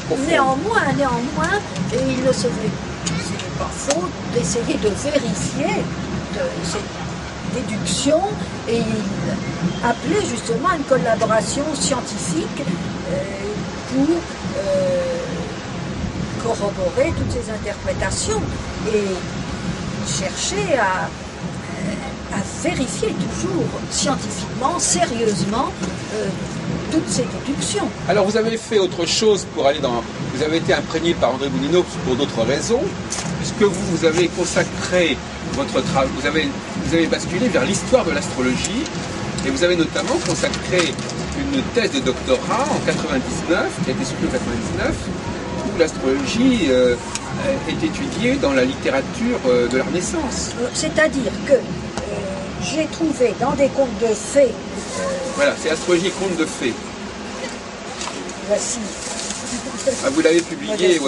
profonde. Néanmoins, et il ne se fait pas faute d'essayer de vérifier ces déductions, et il appelait justement à une collaboration scientifique pour corroborer toutes ces interprétations et chercher à vérifier toujours scientifiquement, sérieusement, toutes ces déductions. Alors vous avez fait autre chose pour aller dans... Vous avez été imprégné par André Boudinot pour d'autres raisons, puisque vous avez consacré votre travail, vous avez basculé vers l'histoire de l'astrologie, et vous avez notamment consacré une thèse de doctorat en 99, qui a été soutenue en 99, où l'astrologie est étudiée dans la littérature de la Renaissance. C'est-à-dire que j'ai trouvé dans des contes de fées... Voilà, c'est Astrologie et contes de fées. Voici. Ah, vous l'avez publié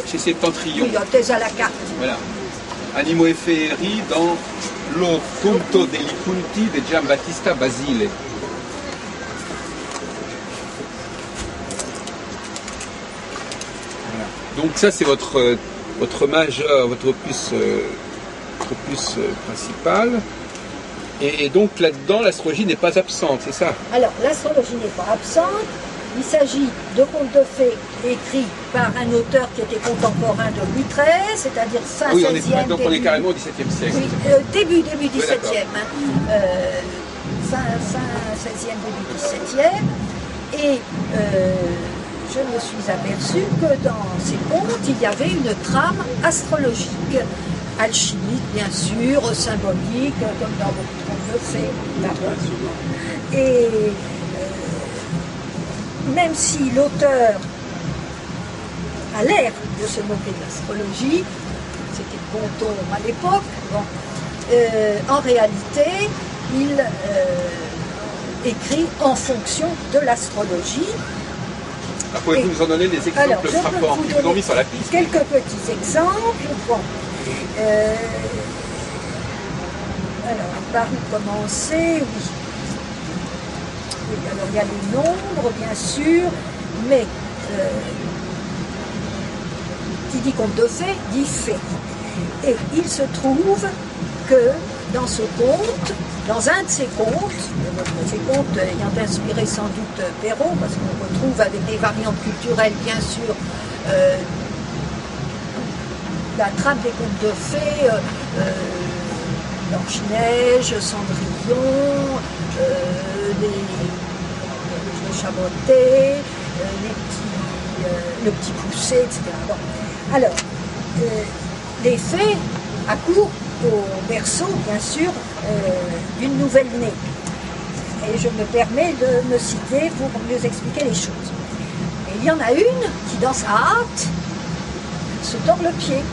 chez Septentrion. Oui, thèse à la carte. Voilà. Animo e Feeri dans Lo Conto degli Punti de Giambattista Basile. Voilà. Donc ça c'est votre majeur, votre opus principal. Et donc là-dedans, l'astrologie n'est pas absente, c'est ça? Alors, l'astrologie n'est pas absente. Il s'agit de contes de fées écrits par un auteur qui était contemporain de Louis XIII, c'est-à-dire fin oui, 16e. Donc on est carrément au XVIIe siècle. Oui, début 17e. Fin 16e, début 17e. Et je me suis aperçu que dans ces contes, il y avait une trame astrologique. Alchimique, bien sûr, symbolique, comme dans beaucoup de contes de fées. Et même si l'auteur a l'air de se moquer de l'astrologie, c'était le bon ton à l'époque, bon, en réalité, il écrit en fonction de l'astrologie. Pouvez-vous nous en donner des exemples frappants qui vous ont mis sur la piste? Quelques petits exemples. Bon. Alors, par où commencer? Oui. Alors, il y a les nombres, bien sûr, mais qui dit conte de fées, dit fée. Et il se trouve que dans ce conte, dans un de ces contes ayant inspiré sans doute Perrault, parce qu'on retrouve avec des variantes culturelles, bien sûr, la trame des contes de fées, Blanche-Neige, Cendrillon, les Chabotés, le petit poussé, etc. Bon. Alors, les fées accourent au berceau, bien sûr, d'une nouvelle-née. Et je me permets de me citer pour mieux expliquer les choses. Et il y en a une qui, dans sa hâte, se tord le pied.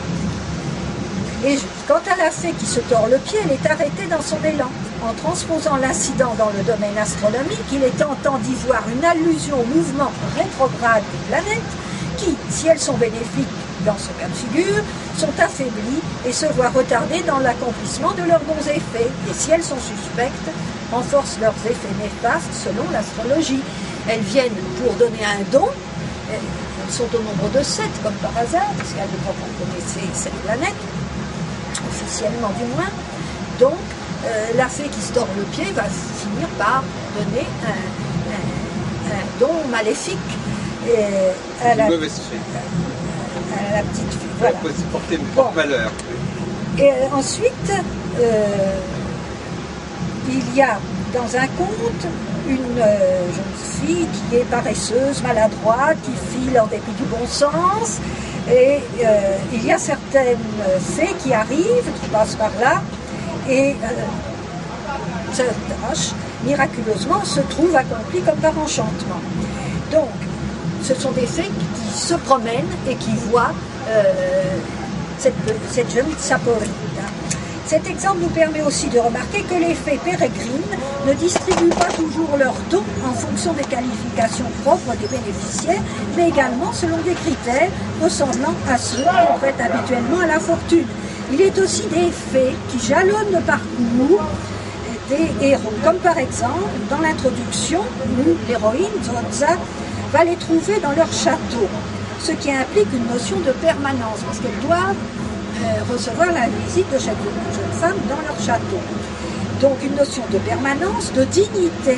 Et quant à la fée qui se tord le pied, elle est arrêtée dans son élan. En transposant l'incident dans le domaine astronomique, il est tentant d'y voir une allusion au mouvement rétrograde des planètes qui, si elles sont bénéfiques dans ce cas de figure, sont affaiblies et se voient retardées dans l'accomplissement de leurs bons effets. Et si elles sont suspectes, renforcent leurs effets néfastes selon l'astrologie. Elles viennent pour donner un don. Elles sont au nombre de 7, comme par hasard, parce qu'à l'époque on connaissait 7 planètes, officiellement du moins. Donc, la fée qui se tord le pied va finir par donner un don maléfique à la petite fille. Voilà. Elle peut porter une forte valeur. Et ensuite, il y a dans un conte une jeune fille qui est paresseuse, maladroite, qui file en dépit du bon sens. Et il y a certaines fées qui arrivent, qui passent par là, et cette tâche, miraculeusement, se trouve accomplie comme par enchantement. Donc, ce sont des fées qui se promènent et qui voient cette jeune saporite. Cet exemple nous permet aussi de remarquer que les fées pérégrines ne distribuent pas toujours leurs dons en fonction des qualifications propres des bénéficiaires, mais également selon des critères ressemblant à ceux qu'on prête habituellement à la fortune. Il est aussi des fées qui jalonnent le parcours des héros, comme par exemple dans l'introduction où l'héroïne Zorza va les trouver dans leur château. ce qui implique une notion de permanence, parce qu'elles doivent recevoir la visite de chaque jeune femme dans leur château. Donc une notion de permanence, de dignité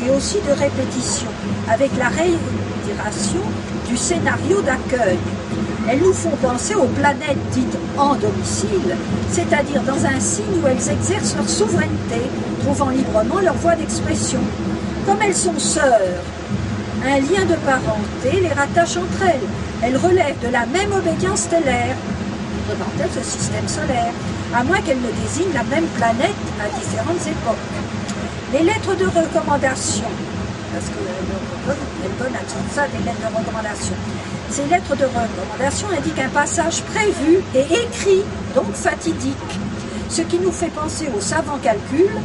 et aussi de répétition, avec la réitération du scénario d'accueil. Elles nous font penser aux planètes dites en domicile, c'est-à-dire dans un signe où elles exercent leur souveraineté, trouvant librement leur voie d'expression. Comme elles sont sœurs, un lien de parenté les rattache entre elles. Elles relèvent de la même obédience stellaire, représentant ce système solaire, à moins qu'elles ne désignent la même planète à différentes époques. Les lettres de recommandation, parce qu'elles donnent à ça des lettres de recommandation. Ces lettres de recommandation indiquent un passage prévu et écrit, donc fatidique, ce qui nous fait penser aux savants calculs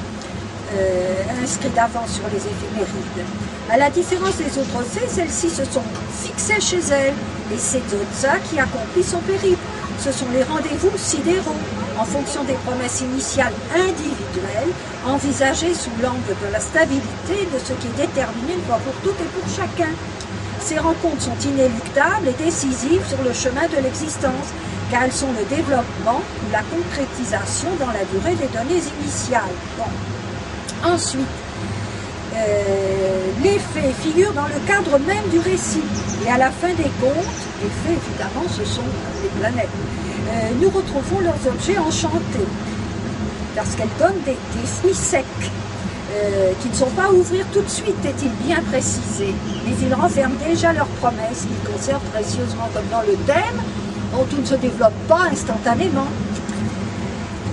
inscrits d'avance sur les éphémérides. À la différence des autres fées, celles-ci se sont fixées chez elles, et c'est Zoza qui accomplit son périple. Ce sont les rendez-vous sidéraux, en fonction des promesses initiales individuelles, envisagées sous l'angle de la stabilité de ce qui est déterminé une fois pour toutes et pour chacun. Ces rencontres sont inéluctables et décisives sur le chemin de l'existence, car elles sont le développement ou la concrétisation dans la durée des données initiales. Bon. Ensuite, les fées figurent dans le cadre même du récit. Et à la fin des contes, les fées, évidemment, ce sont les planètes. Nous retrouvons leurs objets enchantés, parce qu'elles donnent des fruits secs, qui ne sont pas à ouvrir tout de suite, est-il bien précisé. Mais ils renferment déjà leurs promesses, qu'ils conservent précieusement, comme dans le thème, dont tout ne se développe pas instantanément.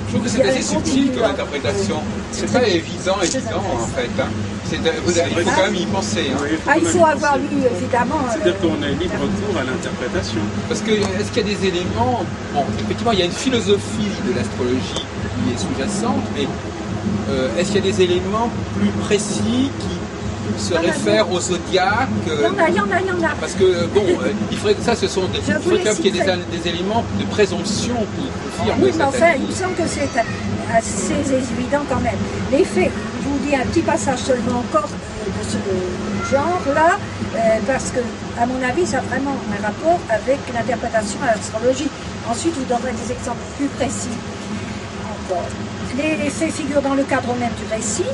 Je trouve que c'est assez subtil comme interprétation. C'est pas évident en fait. Hein. Il faut quand même y penser. Hein. Oui, il faut avoir lu évidemment. C'est-à-dire qu'on a libre cours à l'interprétation. Parce que est-ce qu'il y a des éléments. Bon, effectivement, il y a une philosophie de l'astrologie qui est sous-jacente, mais est-ce qu'il y a des éléments plus précis qui se réfèrent au zodiaque? Il y en a. Parce que, bon, il faudrait que ça, ce sont des. Il faudrait quand même qu'il y ait des éléments de présomption pour dire. Oui, mais enfin, il me semble que c'est assez évident quand même. Les faits, je vous dis un petit passage seulement encore de ce genre-là, parce que, à mon avis, ça a vraiment un rapport avec l'interprétation à l'astrologie. Ensuite, je vous donnerai des exemples plus précis encore. Les faits figurent dans le cadre même du récit,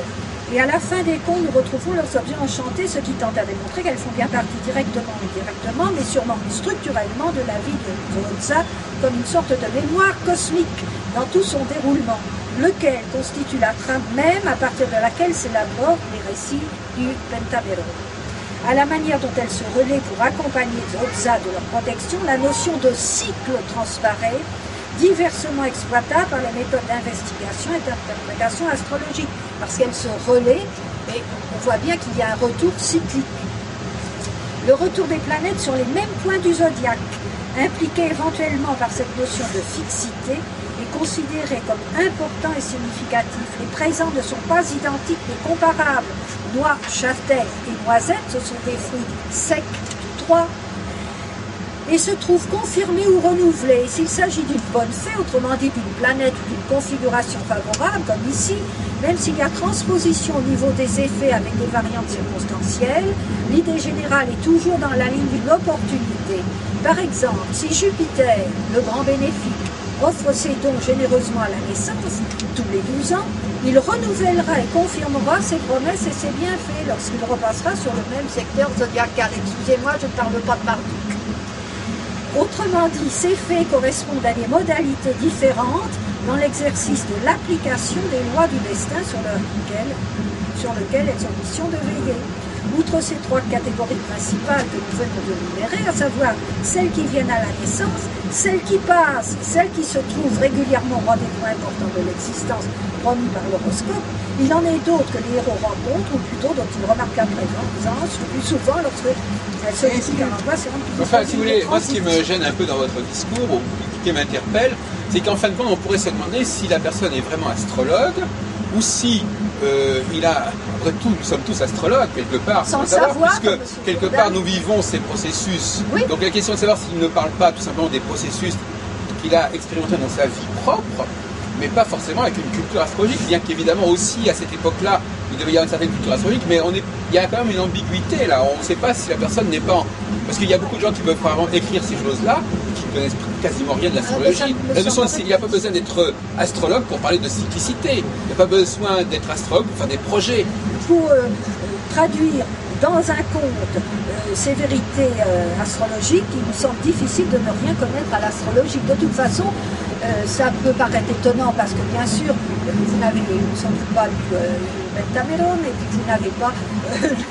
et à la fin des contes, nous retrouvons leurs objets enchantés, ce qui tente à démontrer qu'elles font bien partie directement ou indirectement, mais sûrement structurellement de la vie de Zoza, comme une sorte de mémoire cosmique dans tout son déroulement, lequel constitue la trame même à partir de laquelle s'élaborent les récits du Pentamerone. À la manière dont elles se relaient pour accompagner Zoza de leur protection, la notion de cycle transparaît, diversement exploitable par les méthodes d'investigation et d'interprétation astrologique, parce qu'elles se relaient, et on voit bien qu'il y a un retour cyclique. Le retour des planètes sur les mêmes points du zodiaque, impliqué éventuellement par cette notion de fixité, est considéré comme important et significatif. Les présents ne sont pas identiques mais comparables. Noix, châtaignes et noisettes, ce sont des fruits secs, trois, et se trouvent confirmés ou renouvelés. S'il s'agit d'une bonne fée, autrement dit d'une planète ou d'une configuration favorable, comme ici, même s'il y a transposition au niveau des effets avec des variantes circonstancielles, l'idée générale est toujours dans la ligne d'une opportunité. Par exemple, si Jupiter, le grand bénéfique, offre ses dons généreusement à la naissance, tous les 12 ans, il renouvellera et confirmera ses promesses et ses bienfaits lorsqu'il repassera sur le même secteur zodiacal. Excusez-moi, je ne parle pas de Marduk. Autrement dit, ces faits correspondent à des modalités différentes dans l'exercice de l'application des lois du destin sur lequel elles ont mission de veiller. Outre ces trois catégories principales que nous venons de numérer, à savoir celles qui viennent à la naissance, celles qui passent, celles qui se trouvent régulièrement au rendez-vous important de l'existence promis par l'horoscope, il en est d'autres que les héros rencontrent, ou plutôt dont ils remarquent la présence, le plus souvent lorsque elles se décident à l'endroit. Enfin, si vous voulez, moi ce qui me gêne un peu dans votre discours, ou qui m'interpelle, c'est qu'en fin de compte, on pourrait se demander si la personne est vraiment astrologue, ou si il a, après tout, nous sommes tous astrologues quelque part, sans savoir, puisque quelque part nous vivons ces processus. Oui. Donc la question de savoir s'il ne parle pas tout simplement des processus qu'il a expérimentés dans sa vie propre, mais pas forcément avec une culture astrologique, bien qu'évidemment aussi à cette époque-là, il devait y avoir une certaine culture astrologique, mais il y a quand même une ambiguïté là, on ne sait pas si la personne n'est pas... Parce qu'il y a beaucoup de gens qui peuvent vraiment écrire ces choses-là, qui ne connaissent quasiment rien de l'astrologie. Il n'y a pas besoin d'être astrologue pour parler de cyclicité, il n'y a pas besoin d'être astrologue pour faire des projets. Pour traduire dans un conte ces vérités astrologiques, il me semble difficile de ne rien connaître à l'astrologie. De toute façon, ça peut paraître étonnant parce que bien sûr, vous n'avez sans doute pas lu Pentameron et puis vous n'avez pas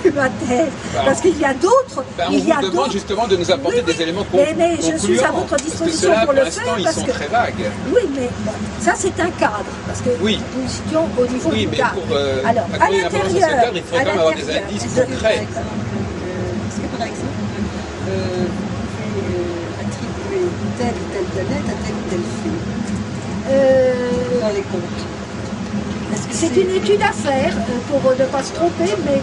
lu ma thèse. Parce qu'il y a d'autres. On vous demande justement de nous apporter des éléments concluants. Mais je suis à votre disposition pour le faire. Ils sont très vagues. Oui, mais bon, ça c'est un cadre. Parce que nous étions au niveau du cadre. Alors, à l'intérieur, il faudrait quand même avoir des indices concrets. Est-ce que par exemple, attribuer telle ou telle planète à telle ou telle fée dans les contes? C'est une étude à faire pour ne pas se tromper, mais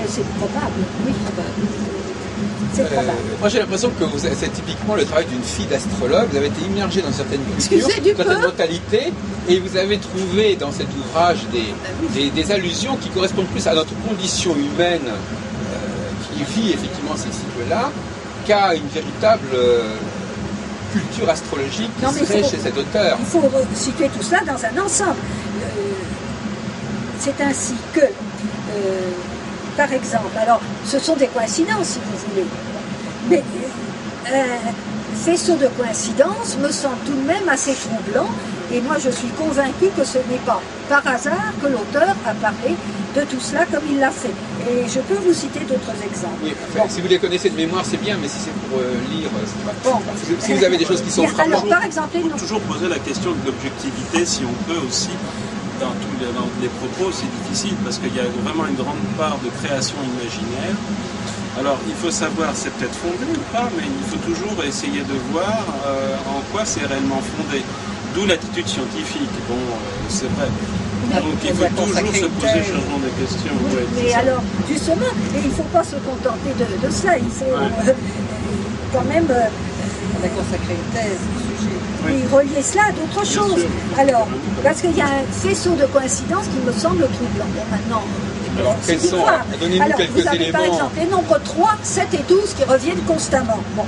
c'est probable. Oui, c'est probable. Moi j'ai l'impression que c'est typiquement le travail d'une fille d'astrologue. Vous avez été immergée dans certaines cultures, certaines mentalités, et vous avez trouvé dans cet ouvrage des allusions qui correspondent plus à notre condition humaine qui vit effectivement ces cycles-là, qu'à une véritable culture astrologique qui serait chez cet auteur. Il faut situer tout cela dans un ensemble. C'est ainsi que, par exemple, alors ce sont des coïncidences si vous voulez, mais faisceau de coïncidences me semble tout de même assez troublant, et moi je suis convaincue que ce n'est pas par hasard que l'auteur a parlé de tout cela comme il l'a fait. Et je peux vous citer d'autres exemples. Oui, si vous les connaissez de mémoire, c'est bien, mais si c'est pour lire, c'est pas bon. Si vous avez des choses qui sont frappantes. Alors, par exemple, on peut toujours poser la question de l'objectivité, si on peut aussi. Dans les propos, c'est difficile parce qu'il y a vraiment une grande part de création imaginaire. Alors, il faut savoir, c'est peut-être fondé ou pas, mais il faut toujours essayer de voir en quoi c'est réellement fondé. D'où l'attitude scientifique. Bon, c'est vrai. Donc, il faut toujours se poser ce genre de questions. Oui, mais alors, justement, il ne faut pas se contenter de ça. Il faut quand même... On a consacré une thèse au sujet. Oui, relier cela à d'autres choses. Alors, parce qu'il y a un faisceau de coïncidences qui me semble troublant. Bon, maintenant, alors, quels sont, donnez-nous quelques vous avez, éléments. Par exemple, les nombres 3, 7 et 12 qui reviennent constamment. Bon,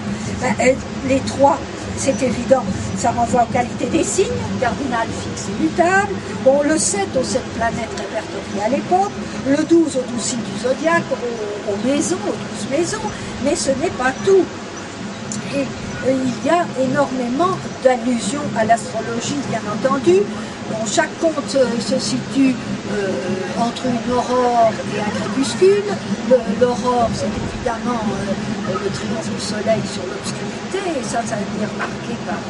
les 3, c'est évident, ça renvoie aux qualités des signes, cardinal, fixe et mutable. Bon, le 7 aux 7 planètes répertoriées à l'époque, le 12 aux 12 signes du zodiaque, aux maisons, aux 12 maisons, mais ce n'est pas tout. Et il y a énormément d'allusions à l'astrologie, bien entendu. Bon, chaque conte se situe entre une aurore et un crépuscule. L'aurore, c'est évidemment le triomphe du soleil sur l'obscurité, et ça a été remarqué par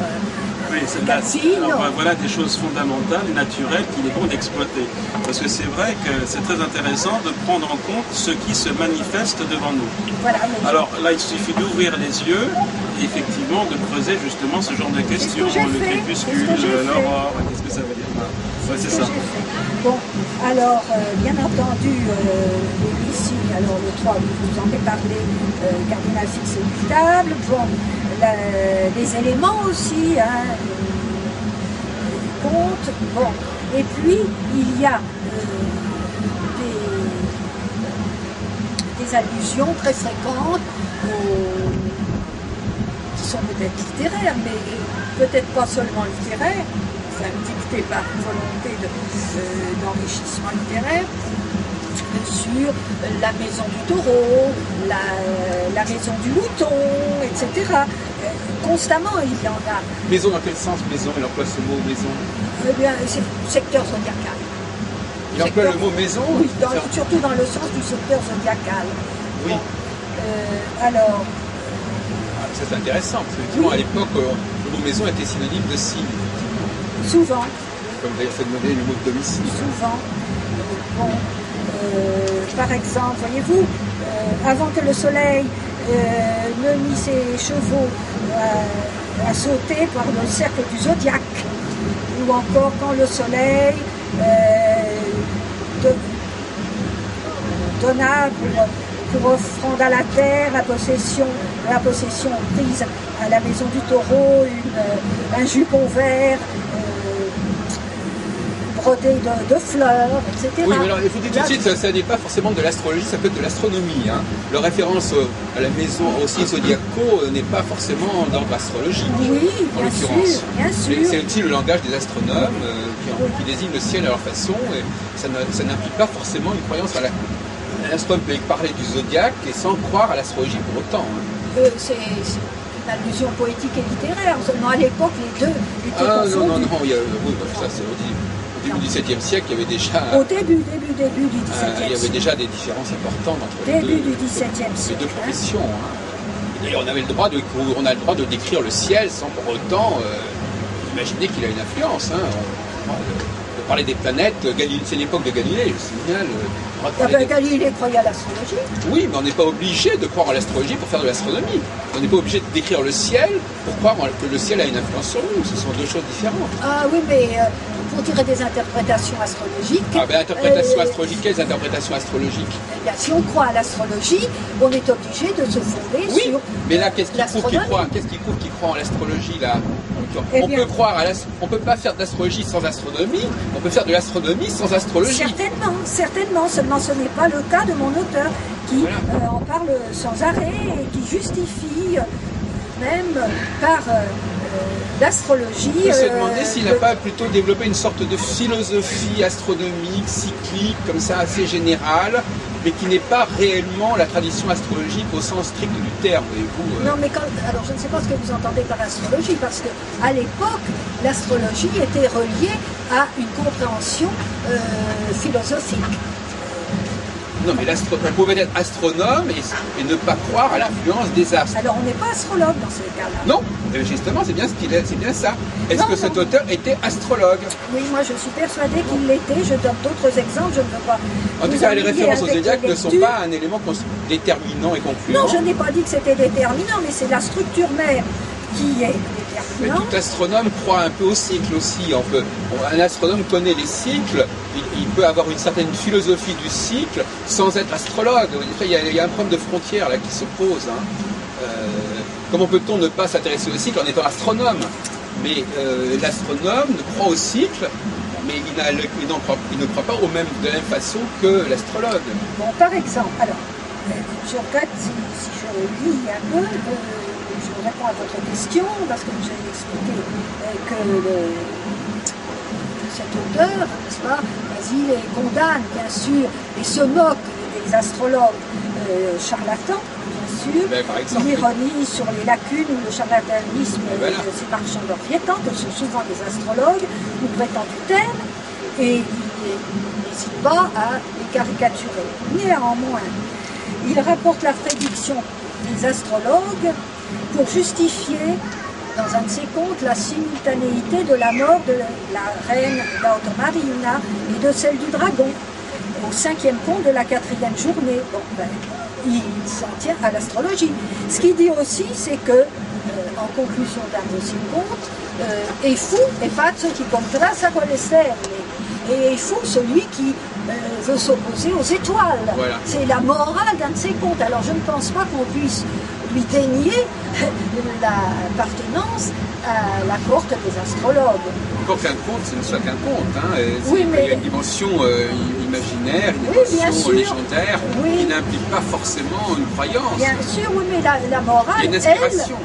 Cassine. Voilà des choses fondamentales, naturelles, qu'il est bon d'exploiter. Parce que c'est vrai que c'est très intéressant de prendre en compte ce qui se manifeste devant nous. Voilà, alors là, il suffit d'ouvrir les yeux et effectivement de creuser justement ce genre de questions. Le crépuscule, l'aurore, qu'est-ce que ça veut dire? Ouais, c'est ça. Bon, alors, bien entendu, les signes, alors le 3, vous en avez parlé, cardinal fixe et mutable, bon, les éléments aussi, hein, compte, bon, et puis il y a des allusions très fréquentes qui sont peut-être littéraires, mais peut-être pas seulement littéraires, dicté par une volonté d'enrichissement littéraire, sur la maison du taureau, la maison du mouton, etc. Constamment, il y en a. Maison dans quel sens maison? Il emploie ce mot maison? Eh bien, c'est secteur zodiacal. Il emploie le mot maison? Oui, surtout dans le sens du secteur zodiacal. Oui. Bon, alors... ça c'est intéressant, parce qu'effectivement, à l'époque, le mot maison était synonyme de signe. Souvent. Comme d'ailleurs fait demander le mot de domicile. Souvent. Bon, par exemple, voyez-vous, avant que le soleil ne mit ses chevaux à sauter par le cercle du zodiaque, ou encore quand le soleil donna pour offrande à la terre la possession prise à la maison du taureau, un jupon vert, brodés de fleurs, etc. Oui, mais alors il faut dire tout de suite, ça n'est pas forcément de l'astrologie, ça peut être de l'astronomie. Hein. Le référence à la maison, au signe zodiaco, n'est pas forcément d'ordre astrologique, Oui, en bien l'occurrence. sûr, bien sûr. C'est aussi le langage des astronomes qui désignent le ciel à leur façon, et ça n'implique pas forcément une croyance à la... Un astronome peut parler du zodiaque et sans croire à l'astrologie pour autant. Hein. C'est une allusion poétique et littéraire. Seulement à l'époque, les deux étaient Ah confondus. non, oui, ça c'est au début du XVIIe siècle, il y avait déjà... Au début du XVIIe il y avait siècle. déjà des différences importantes entre les Début deux, du XVIIe les siècle. deux professions. Hein. Et on a le droit de décrire le ciel sans pour autant imaginer qu'il a une influence. Hein. De parler des planètes, c'est l'époque de Galilée, je signale. Galilée croyait à l'astrologie. Oui, mais on n'est pas obligé de croire à l'astrologie pour faire de l'astronomie. On n'est pas obligé de décrire le ciel pour croire que le ciel a une influence sur nous. Ce sont deux choses différentes. Ah oui, mais pour tirer des interprétations astrologiques... Ah ben, interprétation astrologique, quelles interprétations astrologiques? Eh bien, si on croit à l'astrologie, on est obligé de se fonder Oui, sur mais là, qu'est-ce qui prouve qu'il croit? l'astronomie. Qu'est-ce qui prouve qu'il croit en l'astrologie, là? Eh On bien- peut croire on peut pas faire d'astrologie sans astronomie, on peut faire de l'astronomie sans astrologie. Certainement, seulement ce n'est pas le cas de mon auteur qui Voilà. en parle sans arrêt et qui justifie même par l'astrologie. On peut se demander s'il n'a pas plutôt développé une sorte de philosophie astronomique, cyclique, comme ça, assez générale, mais qui n'est pas réellement la tradition astrologique au sens strict du terme, voyez-vous. Non, mais alors je ne sais pas ce que vous entendez par astrologie, parce qu'à l'époque, l'astrologie était reliée à une compréhension philosophique. Non, mais on pouvait être astronome et ne pas croire à l'influence des astres. Alors on n'est pas astrologue dans ces cas-là. Non, justement, c'est bien c'est bien ça. Est-ce Non, que cet non. auteur était astrologue? Oui, moi je suis persuadée qu'il l'était. Je donne d'autres exemples, je ne veux pas. En tout vous cas, les ennuyer références au avec zodiaque les ne sont lectures. pas un élément déterminant et concluant. Non, je n'ai pas dit que c'était déterminant, mais c'est la structure mère qui est Mais déterminante. tout astronome croit un peu au cycle aussi. Un astronome connaît les cycles, il peut avoir une certaine philosophie du cycle sans être astrologue. Il y a un problème de frontière là qui se pose. Hein. Comment peut-on ne pas s'intéresser au cycle en étant astronome? Mais l'astronome croit au cycle, mais il ne croit pas de la même façon que l'astrologue. Bon, par exemple, alors, je regrette si je lis un peu, je réponds à votre question, parce que j'ai expliqué que cet auteur, n'est-ce pas, Basile condamne, bien sûr, et se moque des astrologues charlatans, bien sûr. Ben, par exemple. Il ironise sur les lacunes ou le charlatanisme voilà. de ces marchands d'Orient, que sont souvent des astrologues ou prétendus tels, et il n'hésite pas à les caricaturer. Néanmoins, il rapporte la prédiction des astrologues pour justifier, dans un de ses contes, la simultanéité de la mort de la reine Marina et de celle du dragon, au 5e conte de la 4e journée. Bon, ben, il s'en tient à l'astrologie. Ce qu'il dit aussi, c'est que, en conclusion d'un de ses contes, est fou et pazzo qui contraste a quelle stelle. Et est fou celui qui veut s'opposer aux étoiles. Voilà. C'est la morale d'un de ses contes. Alors je ne pense pas qu'on puisse lui dénier l'appartenance à la cohorte des astrologues. Encore qu'un conte, ce ne soit qu'un conte. Hein. Oui, mais- Il y a une dimension imaginaire, une Oui, bien dimension sûr. légendaire, Oui. qui n'implique pas forcément une croyance. Bien sûr, oui, mais la morale, Il y a une elle, inspiration.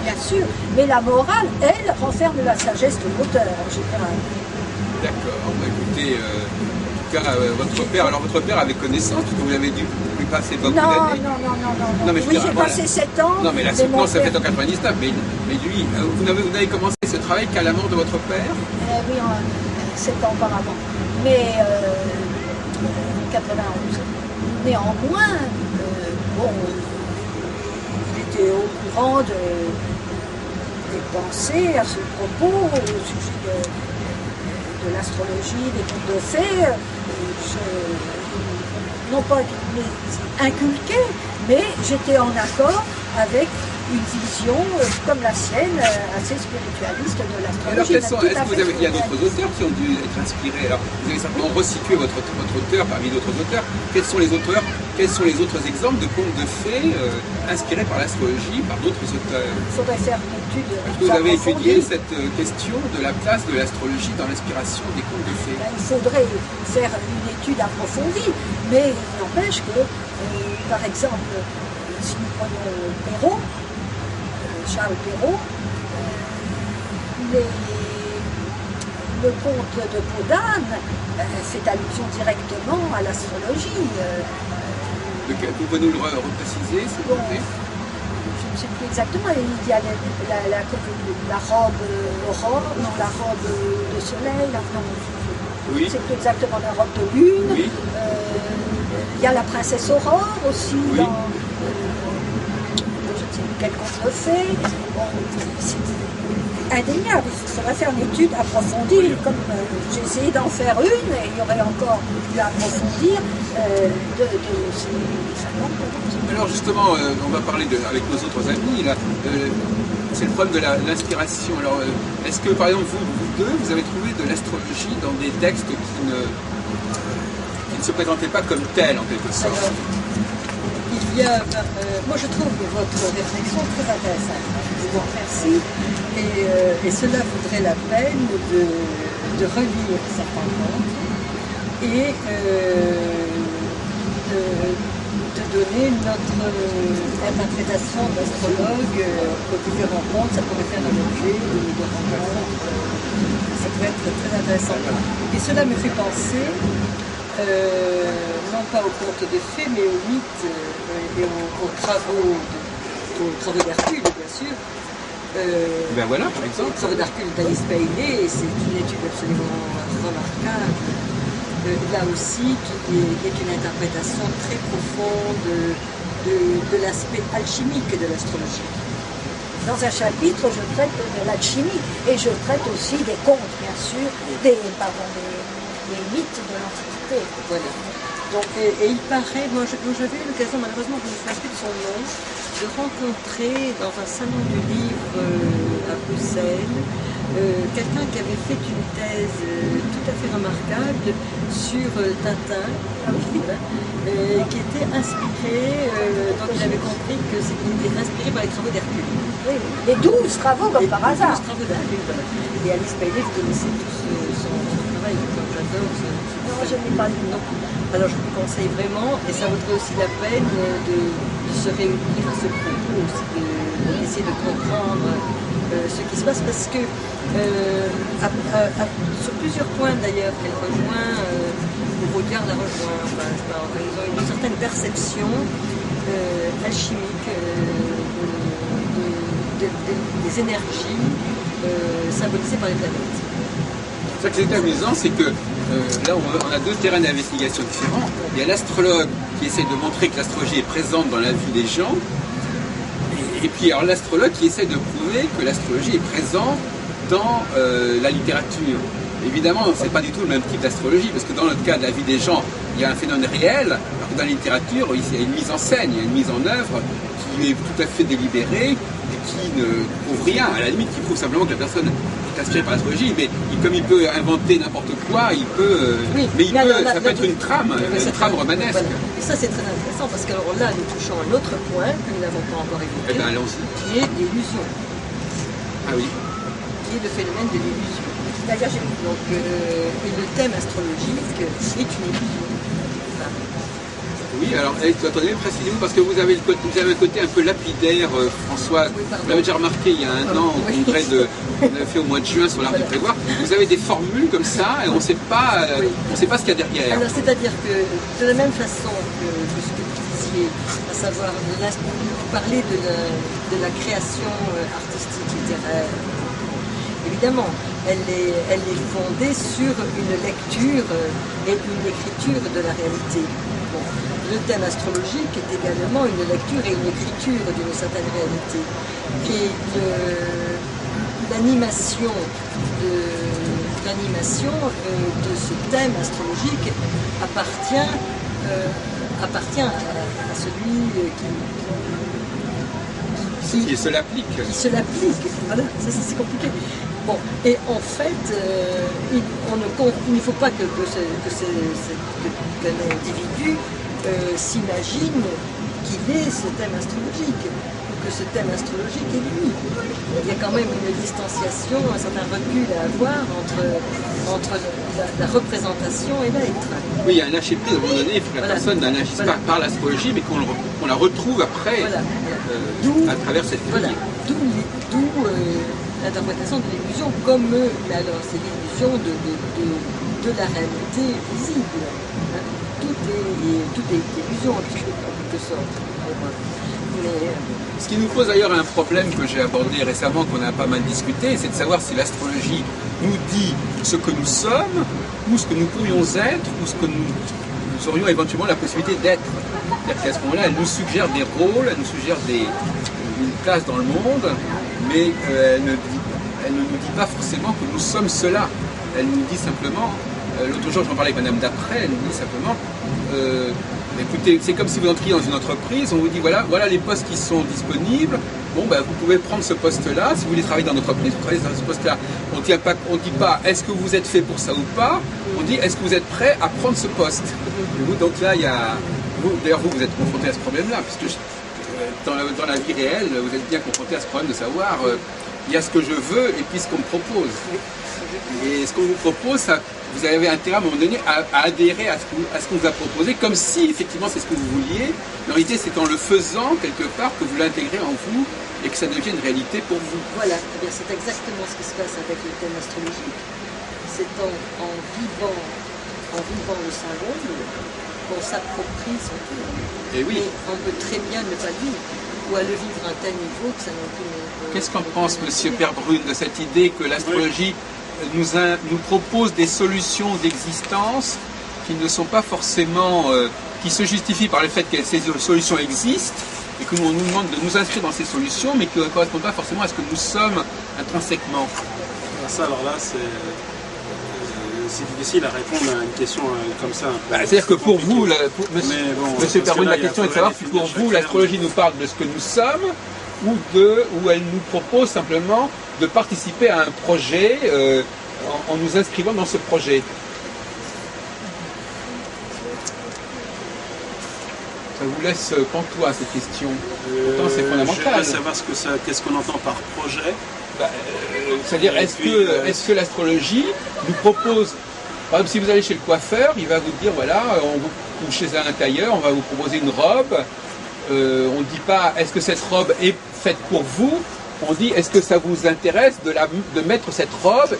bien sûr, mais la morale, elle, renferme la sagesse de l'auteur en général. D'accord. Bah, écoutez, en tout cas, votre père avait connaissance, parce que vous avez dû lui passer beaucoup Non, d'années. non. Non, mais je veux Oui, dire, j'ai voilà. passé 7 ans. Non, mais la mon soutenance, ça père- fait en 99. Mais lui, vous n'avez commencé ce travail qu'à la mort de votre père? Oui, 7 ans auparavant. Mais 91. Néanmoins, bon, il était au courant des pensées à ce propos, au sujet de l'astrologie, des contes de fées. Non pas qu'il me les inculqué, mais j'étais en accord avec une vision comme la sienne, assez spiritualiste de Alors, l'astrologie. il y a d'autres auteurs qui ont dû être inspirés? Alors, vous avez simplement resitué votre auteur parmi d'autres auteurs. Quels sont les autres exemples de contes de fées inspirés par l'astrologie, par d'autres auteurs? Il faudrait faire une étude. Est-ce que vous avez étudié cette question de la place de l'astrologie dans l'inspiration des contes de fées? Il faudrait faire une étude approfondie, mais il n'empêche que, par exemple, si nous prenons Perrault, Charles Perrault, le conte de Peau-d'Âne fait allusion directement à l'astrologie. Vous pouvez nous le repréciser, s'il vous plaît? Je ne sais plus exactement, il y a la robe aurore, non, la robe de soleil, Oui. c'est plus exactement la robe de lune. Oui. Il y a la princesse Aurore aussi Oui. dans je ne sais plus quel conte de fées. Bon, c'est indéniable, il faudrait faire une étude approfondie, comme j'ai essayé d'en faire une, et il y aurait encore pu approfondir de ces 50 contes. Alors justement, on va parler avec nos autres amis, là, c'est le problème de l'inspiration. Alors, est-ce que par exemple vous deux, vous avez trouvé de l'astrologie dans des textes qui ne se présentaient pas comme tels en quelque sorte? Alors, il y a, moi je trouve votre réflexion très intéressante. Je vous remercie. Et cela vaudrait la peine de relire certains contes et de donner notre interprétation d'astrologue aux différents contes. Ça pourrait faire un objet de rencontre. Ça pourrait être très intéressant. Et cela me fait penser non pas aux contes de fées, mais aux mythes et aux travaux d'Hercule, bien sûr. Ben voilà, par exemple. Les travaux d'Hercule d'Alice Bailey, et c'est une étude absolument remarquable. Là aussi, qui est une interprétation très profonde de l'aspect alchimique de l'astrologie. Dans un chapitre, je traite de l'alchimie et je traite aussi des contes, bien sûr, des mythes de l'Antiquité. Voilà. Donc, et il paraît, moi j'avais eu l'occasion, malheureusement je me souviens plus de son nom, de rencontrer dans un salon du livre à Bruxelles quelqu'un qui avait fait une thèse tout à fait remarquable sur Tintin, qui était inspiré, donc il avait compris que c'était inspiré par les travaux d'Hercule. Oui, les 12 travaux comme par hasard. 12 travaux d'Hercule, voilà. Et Alice Bailey, vous connaissez tous son travail, comme j'adore. Non, je n'ai pas lu. Non. Alors je vous conseille vraiment, et ça vaudrait aussi la peine de se réunir à ce propos, d'essayer de comprendre ce qui se passe, parce que sur plusieurs points d'ailleurs qu'elle rejoint, Baudelaire la rejoint, enfin, ils ont une certaine perception alchimique des énergies symbolisées par les planètes. Ce qui est amusant, c'est que là, on a deux terrains d'investigation différents. Il y a l'astrologue qui essaie de montrer que l'astrologie est présente dans la vie des gens, et puis alors l'astrologue qui essaie de prouver que l'astrologie est présente dans la littérature. Évidemment, ce n'est pas du tout le même type d'astrologie, parce que dans le cas de la vie des gens, il y a un phénomène réel, alors que dans la littérature, il y a une mise en scène, il y a une mise en œuvre qui est tout à fait délibérée, et qui ne prouve rien, à la limite qui prouve simplement que la personne est inspirée par l'astrologie, mais comme il peut inventer n'importe quoi, il peut, ça peut être une trame romanesque. Voilà. Et ça c'est très intéressant, parce que alors là nous touchons un autre point que nous n'avons pas encore évoqué, Eh bien, allons-y. qui est l'illusion, Ah oui. qui est le phénomène de l'illusion. C'est-à-dire, Donc, et le thème astrologique est une illusion. Enfin, Oui, alors attendez, précisez-vous, parce que vous avez un côté un peu lapidaire, Françoise. Oui, pardon. Vous l'avez déjà remarqué il y a un an au Oui. congrès qu'on avait fait au mois de juin sur l'art de prévoir. Vous avez des formules comme ça et on ne sait pas ce qu'il y a derrière. alors, c'est-à-dire que de la même façon que ce que vous disiez, à savoir, vous parlez de la création artistique littéraire, évidemment, elle est fondée sur une lecture et une écriture de la réalité. Bon, le thème astrologique est également une lecture et une écriture d'une certaine réalité. Et l'animation de ce thème astrologique appartient appartient à celui Qui se l'applique. qui se l'applique. Voilà, ça c'est compliqué. Bon, et en fait, il ne faut pas qu'un individu s'imagine qu'il est ce thème astrologique, ou que ce thème astrologique est lui. Il y a quand même une distanciation, un certain recul à avoir entre la représentation et l'être. Oui, il y a un lâcher prise à un moment donné, il faut que la personne n'agisse pas par l'astrologie, mais qu'on la retrouve après à travers cette grille. D'où l'interprétation de l'illusion comme alors c'est l'illusion de la réalité visible. Hein. Tout est illusion en quelque sorte. Mais, ce qui nous pose d'ailleurs un problème que j'ai abordé récemment, qu'on a pas mal discuté, c'est de savoir si l'astrologie nous dit ce que nous sommes, ou ce que nous pourrions être, ou ce que nous aurions éventuellement la possibilité d'être. C'est-à-dire qu'à ce moment-là, elle nous suggère des rôles, elle nous suggère une place dans le monde, mais elle ne nous dit pas forcément que nous sommes cela. Elle nous dit simplement, l'autre jour j'en parlais avec Madame Daprès, elle nous dit simplement, écoutez, c'est comme si vous entriez dans une entreprise, on vous dit voilà les postes qui sont disponibles, bon ben vous pouvez prendre ce poste-là, si vous voulez travailler dans l'entreprise, vous travaillez dans ce poste-là. On ne dit pas est-ce que vous êtes fait pour ça ou pas, on dit est-ce que vous êtes prêt à prendre ce poste. Et vous, donc là, d'ailleurs vous êtes confronté à ce problème-là, puisque dans la vie réelle, vous êtes bien confronté à ce problème de savoir il y a ce que je veux et puis ce qu'on me propose. Et ce qu'on vous propose, vous avez intérêt à un moment donné à adhérer à ce qu'on vous a proposé, comme si effectivement c'est ce que vous vouliez. Mais en réalité, c'est en le faisant quelque part que vous l'intégrez en vous et que ça devient une réalité pour vous. Voilà, eh bien, c'est exactement ce qui se passe avec le thème astrologique. C'est en vivant le symbole qu'on s'approprie son thème. Et oui. Mais on peut très bien ne pas le vivre, ou à le vivre à un tel niveau que ça n'a aucune... Qu'est-ce qu'en pense M. Perbrun de cette idée que l'astrologie nous propose des solutions d'existence qui ne sont pas forcément... qui se justifient par le fait que ces solutions existent et que nous, on nous demande de nous inscrire dans ces solutions, mais qui ne correspondent pas forcément à ce que nous sommes intrinsèquement. Ça, alors là, c'est difficile à répondre à une question comme ça. C'est-à-dire que pour vous, Monsieur Perbrun, la question est de savoir si pour vous, l'astrologie nous parle de ce que nous sommes, ou elle nous propose simplement de participer à un projet en nous inscrivant dans ce projet. Ça vous laisse pantois cette question. Pourtant, c'est fondamental. Je veux savoir qu'est-ce qu'on entend par projet. C'est-à-dire, est-ce que l'astrologie nous propose, par exemple, si vous allez chez le coiffeur, il va vous dire, voilà, ou chez un tailleur, on va vous proposer une robe. On ne dit pas, est-ce que cette robe est faite pour vous? On dit, est-ce que ça vous intéresse de mettre cette robe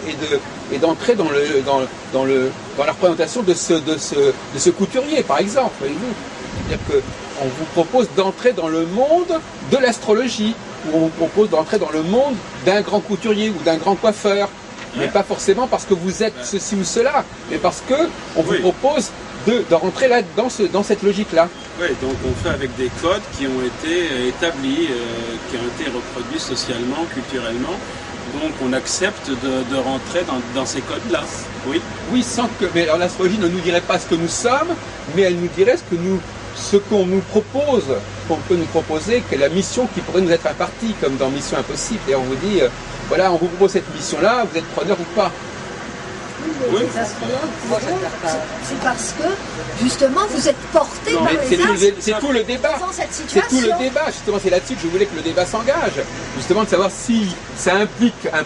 et d'entrer dans la représentation de ce couturier, par exemple, voyez-vous? C'est-à-dire qu'on vous propose d'entrer dans le monde de l'astrologie, ou on vous propose d'entrer dans le monde d'un grand couturier ou d'un grand coiffeur, mais pas forcément parce que vous êtes ceci ou cela, mais parce qu'on vous propose de rentrer là dans cette logique-là. Oui, donc on fait avec des codes qui ont été établis, qui ont été reproduits socialement, culturellement. Donc on accepte de rentrer dans ces codes-là. Oui. Oui, sans que. Mais alors l'astrologie ne nous dirait pas ce que nous sommes, mais elle nous dirait ce qu'on nous propose, qu'on peut nous proposer, que la mission qui pourrait nous être impartie, comme dans Mission Impossible. Et on vous dit, voilà, on vous propose cette mission-là, vous êtes preneur ou pas. Oui, c'est parce que, justement, vous êtes porté par les astres. C'est tout le débat. C'est tout le débat. Justement, c'est là-dessus que je voulais que le débat s'engage. Justement, de savoir si ça implique un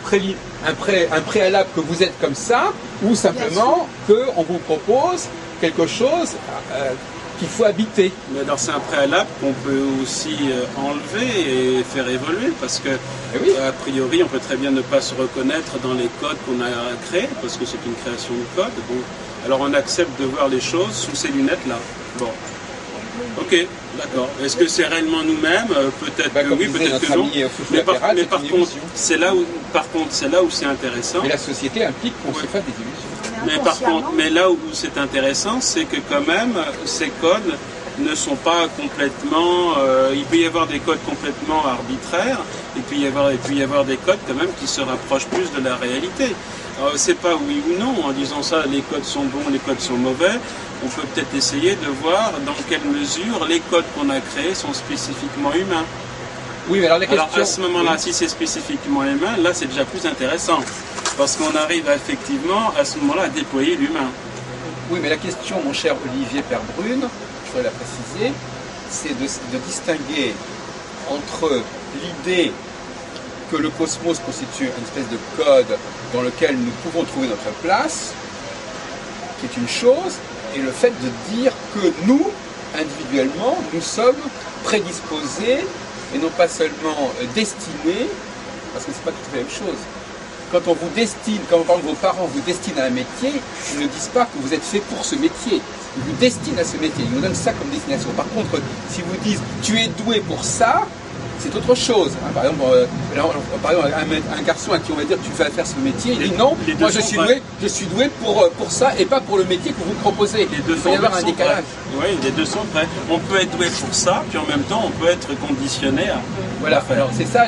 préalable que vous êtes comme ça, ou simplement qu'on vous propose quelque chose qu'il faut habiter. Mais alors c'est un préalable qu'on peut aussi enlever et faire évoluer, parce que a priori on peut très bien ne pas se reconnaître dans les codes qu'on a créés, parce que c'est une création de code. Bon, alors on accepte de voir les choses sous ces lunettes-là. Bon, ok, d'accord. Est-ce que c'est réellement nous-mêmes? Peut-être que oui, peut-être que non. Mais par contre, c'est là où c'est intéressant. Mais la société implique qu'on se fasse des illusions. Mais par contre, là où c'est intéressant, c'est que quand même, ces codes ne sont pas complètement... il peut y avoir des codes complètement arbitraires, et puis il y avoir des codes quand même qui se rapprochent plus de la réalité. C'est pas oui ou non, en disant ça, les codes sont bons, les codes sont mauvais. On peut peut-être essayer de voir dans quelle mesure les codes qu'on a créés sont spécifiquement humains. Oui, mais alors la question... Alors à ce moment-là, si c'est spécifiquement humain, là c'est déjà plus intéressant. Parce qu'on arrive effectivement à ce moment-là à déployer l'humain. Oui, mais la question, mon cher Olivier Perbrune, je voudrais la préciser, c'est de distinguer entre l'idée que le cosmos constitue une espèce de code dans lequel nous pouvons trouver notre place, qui est une chose, et le fait de dire que nous, individuellement, nous sommes prédisposés et non pas seulement destinés, parce que c'est pas tout à fait la même chose. Quand on vous destine, quand par exemple vos parents vous destinent à un métier, ils ne disent pas que vous êtes fait pour ce métier. Ils vous destinent à ce métier, ils vous donnent ça comme destination. Par contre, si vous disent tu es doué pour ça, c'est autre chose. Par exemple, un garçon à qui on va dire tu vas faire ce métier, il dit non, moi je suis doué pour ça et pas pour le métier que vous proposez. Il peut y avoir un décalage. Oui, les deux sont vrais. On peut être doué pour ça, puis en même temps on peut être conditionné à... Voilà, alors c'est ça,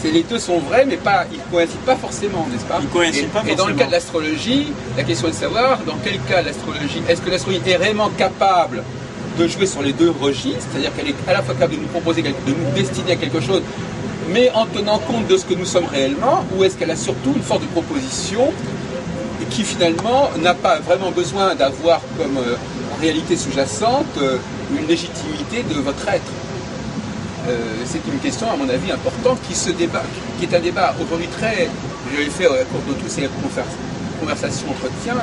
les deux sont vrais, mais pas, ils ne coïncident pas forcément, n'est-ce pas? Ils ne coïncident pas forcément. Et dans le cas de l'astrologie, la question est de savoir dans quel cas l'astrologie, est-ce que l'astrologie est réellement capable de jouer sur les deux registres, c'est-à-dire qu'elle est à la fois capable de nous proposer, de nous destiner à quelque chose, mais en tenant compte de ce que nous sommes réellement, ou est-ce qu'elle a surtout une force de proposition qui finalement n'a pas vraiment besoin d'avoir comme réalité sous-jacente une légitimité de votre être? C'est une question, à mon avis, importante qui est un débat aujourd'hui très, je l'ai fait au cours de tous ces conversations, entretiens,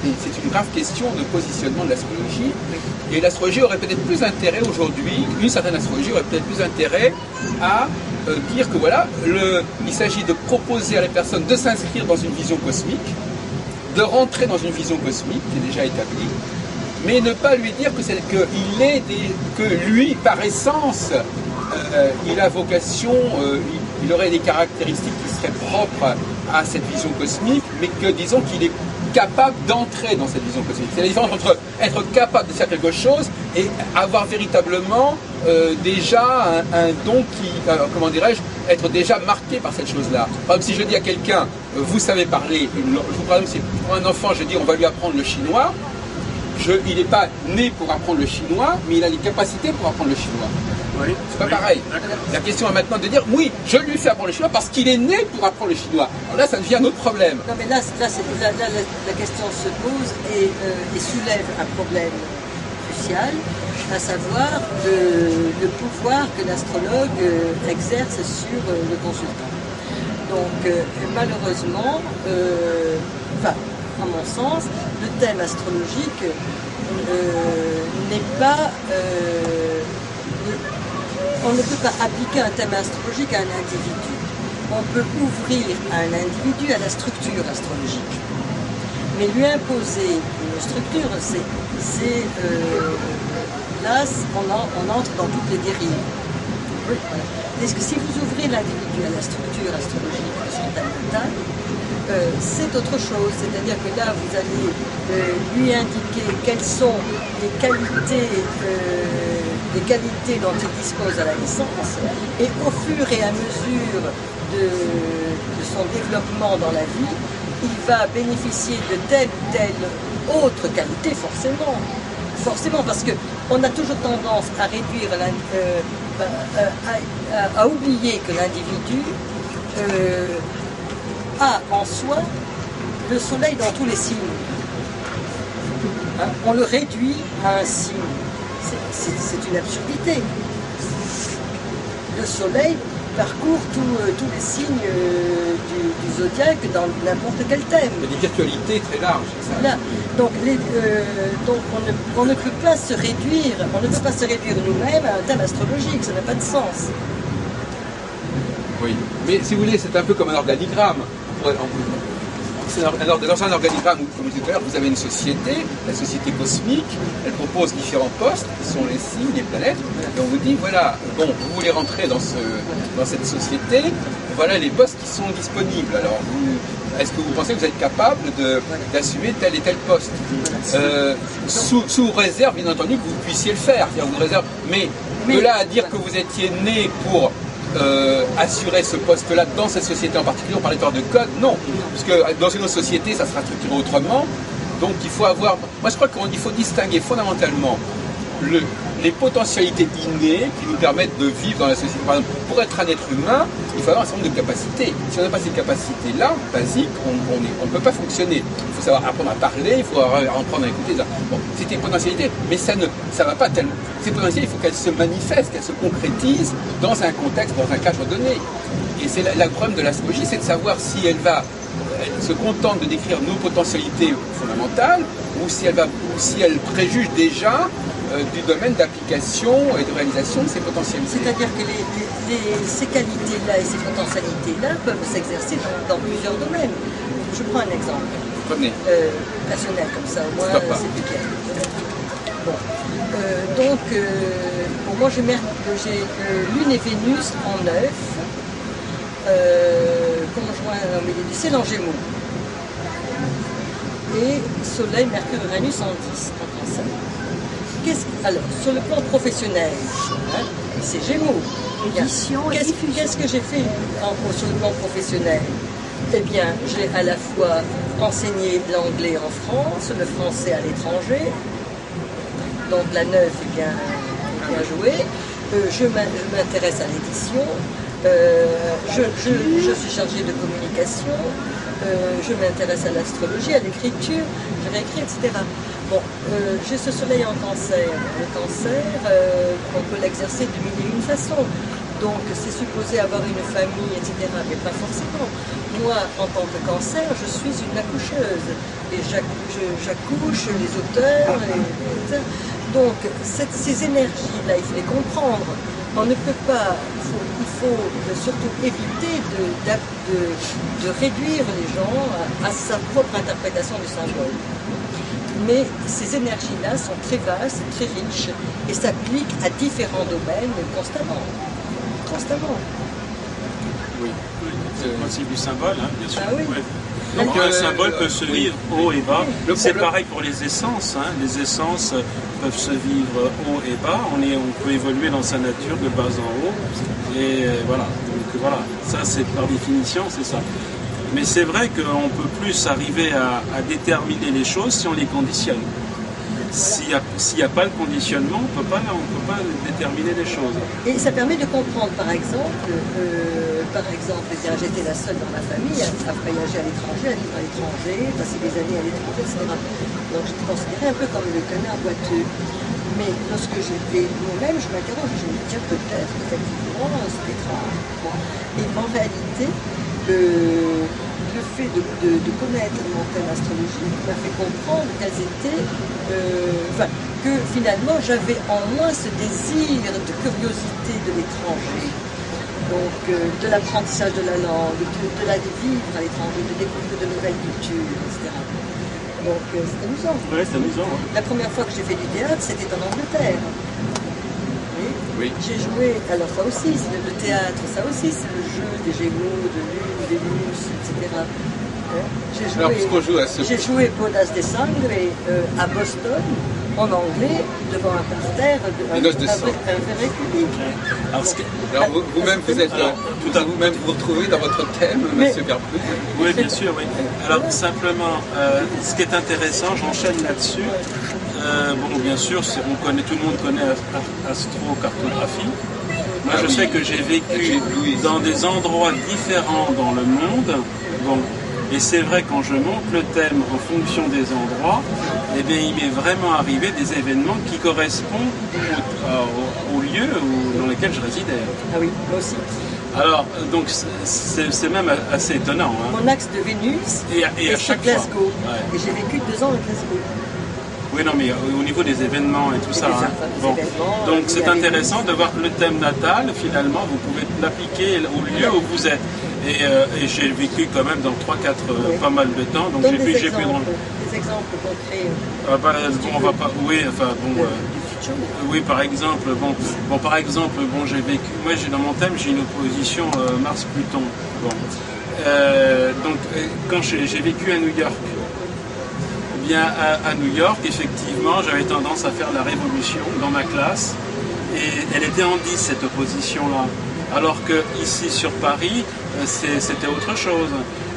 c'est une grave question de positionnement de l'astrologie. Et l'astrologie aurait peut-être plus intérêt aujourd'hui, une certaine astrologie aurait peut-être plus intérêt à dire que voilà, il s'agit de proposer à la personne de s'inscrire dans une vision cosmique, de rentrer dans une vision cosmique qui est déjà établie, mais ne pas lui dire que lui, par essence, il a vocation, il aurait des caractéristiques qui seraient propres à cette vision cosmique, mais que disons qu'il est capable d'entrer dans cette vision cosmique. C'est la différence entre être capable de faire quelque chose et avoir véritablement déjà un don qui, comment dirais-je, être déjà marqué par cette chose-là. Par exemple, si je dis à quelqu'un, vous savez parler, par exemple, si pour un enfant, je dis on va lui apprendre le chinois, il n'est pas né pour apprendre le chinois, mais il a les capacités pour apprendre le chinois. Oui, c'est pas pareil. La question est maintenant de dire, oui, je lui fais apprendre le chinois parce qu'il est né pour apprendre le chinois. Alors là, ça devient un autre problème. Non, mais là la question se pose et soulève un problème crucial, à savoir le pouvoir que l'astrologue exerce sur le consultant. Donc, malheureusement, à mon sens, le thème astrologique n'est pas... on ne peut pas appliquer un thème astrologique à un individu. On peut ouvrir à un individu à la structure astrologique. Mais lui imposer une structure, là, on entre dans toutes les dérives. Est-ce que si vous ouvrez l'individu à la structure astrologique de son thème mental, c'est autre chose, c'est-à-dire que là vous allez lui indiquer quelles sont les qualités dont il dispose à la naissance, et au fur et à mesure de son développement dans la vie, il va bénéficier de telle ou telle autre qualité, forcément, parce qu'on a toujours tendance à réduire, à oublier que l'individu a en soi le soleil dans tous les signes. On le réduit à un signe. C'est une absurdité. Le soleil parcourt tous les signes du zodiaque dans n'importe quel thème. Il y a des virtualités très larges. Voilà. Donc, on ne peut pas se réduire, nous-mêmes à un thème astrologique, ça n'a pas de sens. Oui, mais si vous voulez, c'est un peu comme un organigramme. Dans un organigramme, comme je disais tout à l'heure, vous avez une société, la société cosmique, elle propose différents postes, qui sont les signes, les planètes, et on vous dit, voilà, bon, vous voulez rentrer dans cette société, voilà les postes qui sont disponibles. Alors, est-ce que vous pensez que vous êtes capable d'assumer tel et tel poste sous réserve, bien entendu, que vous puissiez le faire. Vous réserve, mais de là à dire que vous étiez né pour assurer ce poste-là dans cette société en particulier, on parlait de code, non. Parce que dans une autre société, ça sera structuré autrement. Donc il faut avoir... Moi je crois qu'il faut distinguer fondamentalement les potentialités innées qui nous permettent de vivre dans la société. Par exemple, pour être un être humain, il faut avoir un certain nombre de capacités. Si on n'a pas ces capacités-là, basiques, on ne peut pas fonctionner. Il faut savoir apprendre à parler, il faut apprendre à écouter. Bon, c'est des potentialités, mais ça ne va pas tellement. Ces potentialités, il faut qu'elles se manifestent, qu'elles se concrétisent dans un contexte, dans un cadre donné. Et c'est le problème de l'astrologie, c'est de savoir si elle se contente de décrire nos potentialités fondamentales ou si elle préjuge déjà du domaine d'application et de réalisation de ces potentialités. C'est-à-dire que ces qualités-là et ces potentialités-là peuvent s'exercer dans plusieurs domaines. Je prends un exemple. Prenez. Personnel, comme ça, au moins c'est plus clair. Bon. Pour moi, j'ai Lune et Vénus en 9, conjoint au milieu du ciel en Gémeaux. Et Soleil, Mercure, Uranus en 10, en Cancer. Alors, sur le plan professionnel, c'est Gémeaux. Qu'est-ce que j'ai fait sur le plan professionnel? Eh bien, j'ai à la fois enseigné l'anglais en France, le français à l'étranger. Donc la 9 est bien jouée. Je m'intéresse à l'édition. Je suis chargée de communication. Je m'intéresse à l'astrologie, à l'écriture. Je réécris, etc. Bon, j'ai ce soleil en cancer. Le cancer, on peut l'exercer de mille et une façons. Donc c'est supposé avoir une famille, etc. Mais pas forcément. Moi, en tant que cancer, je suis une accoucheuse. Et j'accouche les auteurs, etc. Donc ces énergies-là, il faut les comprendre. On ne peut pas, il faut surtout éviter de réduire les gens à sa propre interprétation du symbole. Mais ces énergies-là sont très vastes, très riches et s'appliquent à différents domaines constamment. Oui, c'est le principe du symbole, hein, bien sûr. Ah oui. Ouais. Donc un symbole peut se vivre haut et bas. C'est pareil pour les essences. Hein. Les essences peuvent se vivre haut et bas. On peut évoluer dans sa nature de bas en haut. Et voilà. Donc voilà, ça c'est par définition, c'est ça. Mais c'est vrai qu'on peut plus arriver à déterminer les choses si on les conditionne. S'il n'y a pas le conditionnement, on ne peut pas déterminer les choses. Et ça permet de comprendre, par exemple, j'étais la seule dans ma famille à voyager à l'étranger, à vivre à l'étranger, passer des années à l'étranger, etc. Donc je me considérais un peu comme le canard boiteux. Mais lorsque j'étais moi-même, je m'interroge, je me dis, tiens, peut-être, effectivement, c'est étrange. Bon. Et en réalité, le fait de connaître mon thème astrologique m'a fait comprendre que finalement j'avais en moi ce désir de curiosité de l'étranger, donc de l'apprentissage de la langue, de la vivre à l'étranger, de découvrir de nouvelles cultures, etc. Donc c'est amusant. Oui, c'est amusant. Ouais. La première fois que j'ai fait du théâtre, c'était en Angleterre. Oui. J'ai joué, alors ça aussi, le théâtre, ça aussi, c'est le jeu des Gémeaux, de Lune, des Vénus, etc. J'ai joué Bodas de Sangre à Boston, en anglais, devant un parterre, un vrai public. Alors vous-même, vous retrouvez dans votre thème, Monsieur Garpeux? Oui, bien sûr, oui. Alors simplement, ce qui est intéressant, j'enchaîne là-dessus. Bon, bien sûr, tout le monde connaît astrocartographie. Moi, je sais que j'ai vécu dans des endroits différents dans le monde. Bon, et c'est vrai, quand je monte le thème en fonction des endroits, eh bien, il m'est vraiment arrivé des événements qui correspondent au lieu dans lequel je résidais. Ah oui, moi aussi. Alors, donc, c'est même assez étonnant. Hein. Mon axe de Vénus est sur Glasgow. Ouais. Et j'ai vécu 2 ans à Glasgow. Oui, non, mais au niveau des événements et tout ça. Hein. Bon. Donc c'est intéressant de voir que le thème natal, finalement, vous pouvez l'appliquer au lieu où vous êtes. Et j'ai vécu quand même dans 3-4 pas mal de temps, donc j'ai pu... Des exemples concrets. On va pas... Oui, enfin, bon... oui, par exemple, j'ai vécu... Moi, dans mon thème, j'ai une opposition Mars-Pluton. Bon. Donc, quand j'ai vécu à New York, bien à New York, effectivement, j'avais tendance à faire la révolution dans ma classe, et elle était en 10, cette opposition-là. Alors que ici sur Paris, c'était autre chose.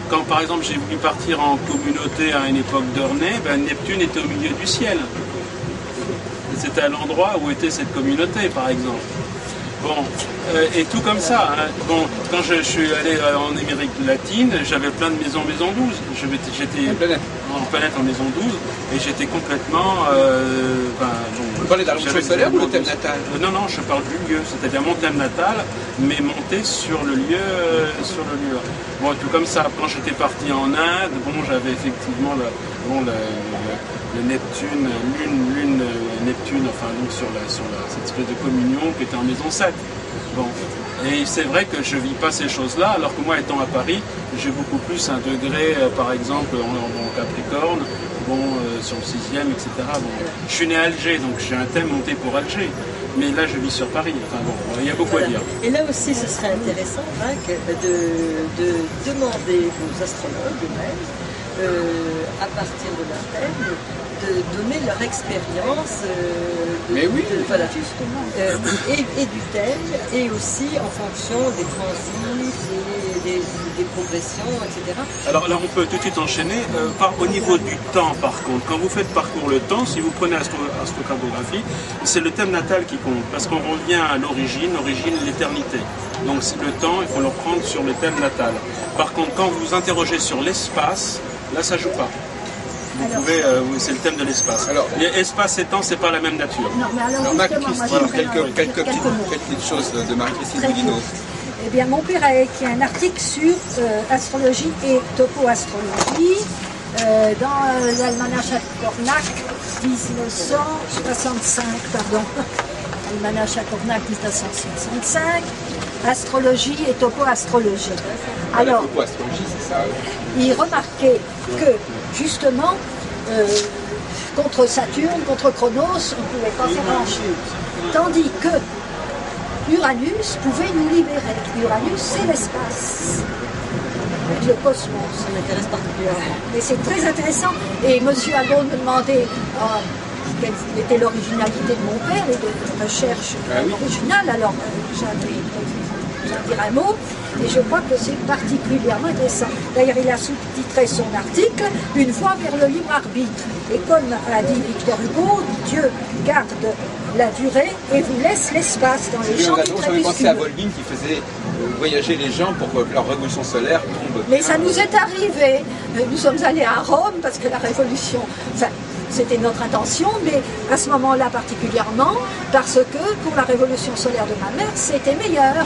Quand par exemple j'ai voulu partir en communauté à une époque d'Ernée, ben, Neptune était au milieu du ciel. C'était à l'endroit où était cette communauté, par exemple. Bon, et tout comme ça. Hein. Bon, quand je suis allé en Amérique latine, j'avais plein de maison 12. J'étais en planète en maison 12 et j'étais complètement... Vous parlez de la révolution solaire ou le thème natal? Non, non, je parle du lieu, c'est-à-dire mon thème natal, mais monté sur le lieu. Bon, tout comme ça. Quand j'étais parti en Inde, bon, j'avais effectivement le Neptune, lune Neptune, enfin donc sur cette espèce de communion qui était en maison 7. Bon. Et c'est vrai que je ne vis pas ces choses-là, alors que moi étant à Paris, j'ai beaucoup plus un degré, par exemple en Capricorne, bon, sur le 6e, etc. Bon, je suis né à Alger, donc j'ai un thème monté pour Alger. Mais là, je vis sur Paris. Enfin bon, il y a beaucoup à dire. Et là aussi, ce serait intéressant de demander aux astrologues eux-mêmes, à partir de leur thème, de donner leur expérience Voilà, justement. Et du thème, et aussi en fonction des transits et des progressions, etc. Alors là, on peut tout de suite enchaîner. Au niveau du temps, par contre, quand vous faites parcours le temps, si vous prenez astrocartographie, c'est le thème natal qui compte, parce qu'on revient à l'origine, l'éternité. Donc le temps, il faut le reprendre sur le thème natal. Par contre, quand vous vous interrogez sur l'espace, là, ça joue pas. Vous pouvez, c'est le thème de l'espace. Alors, espace et temps, c'est pas la même nature. Non, mais alors quelques petites choses de Marie-Christine Moulineau. Eh bien, mon père a écrit un article sur astrologie et topo-astrologie dans l'Almanach à Cornac 1965, pardon. Almanach à Cornac 1965, astrologie et topo-astrologie. Alors, topo-astrologie, c'est ça. Il remarquait que, justement, contre Saturne, contre Chronos, on ne pouvait pas faire grand-chose. Tandis que Uranus pouvait nous libérer. Uranus, c'est l'espace. Le cosmos. Ça m'intéresse particulièrement. Mais c'est très intéressant. Et M. Agon me demandait quelle était l'originalité de mon père et de recherche originale. Alors, j'en dirai un mot. Et je crois que c'est particulièrement intéressant. D'ailleurs, il a sous-titré son article « Une voie vers le libre arbitre ». Et comme a dit Victor Hugo, Dieu garde la durée et vous laisse l'espace dans les champs du crépuscule. J'avais pensé à Volvigne qui faisait voyager les gens pour que leur révolution solaire tombe. Mais ça nous est arrivé. Nous sommes allés à Rome parce que la révolution... Enfin, c'était notre intention, mais à ce moment-là particulièrement, parce que pour la révolution solaire de ma mère, c'était meilleur.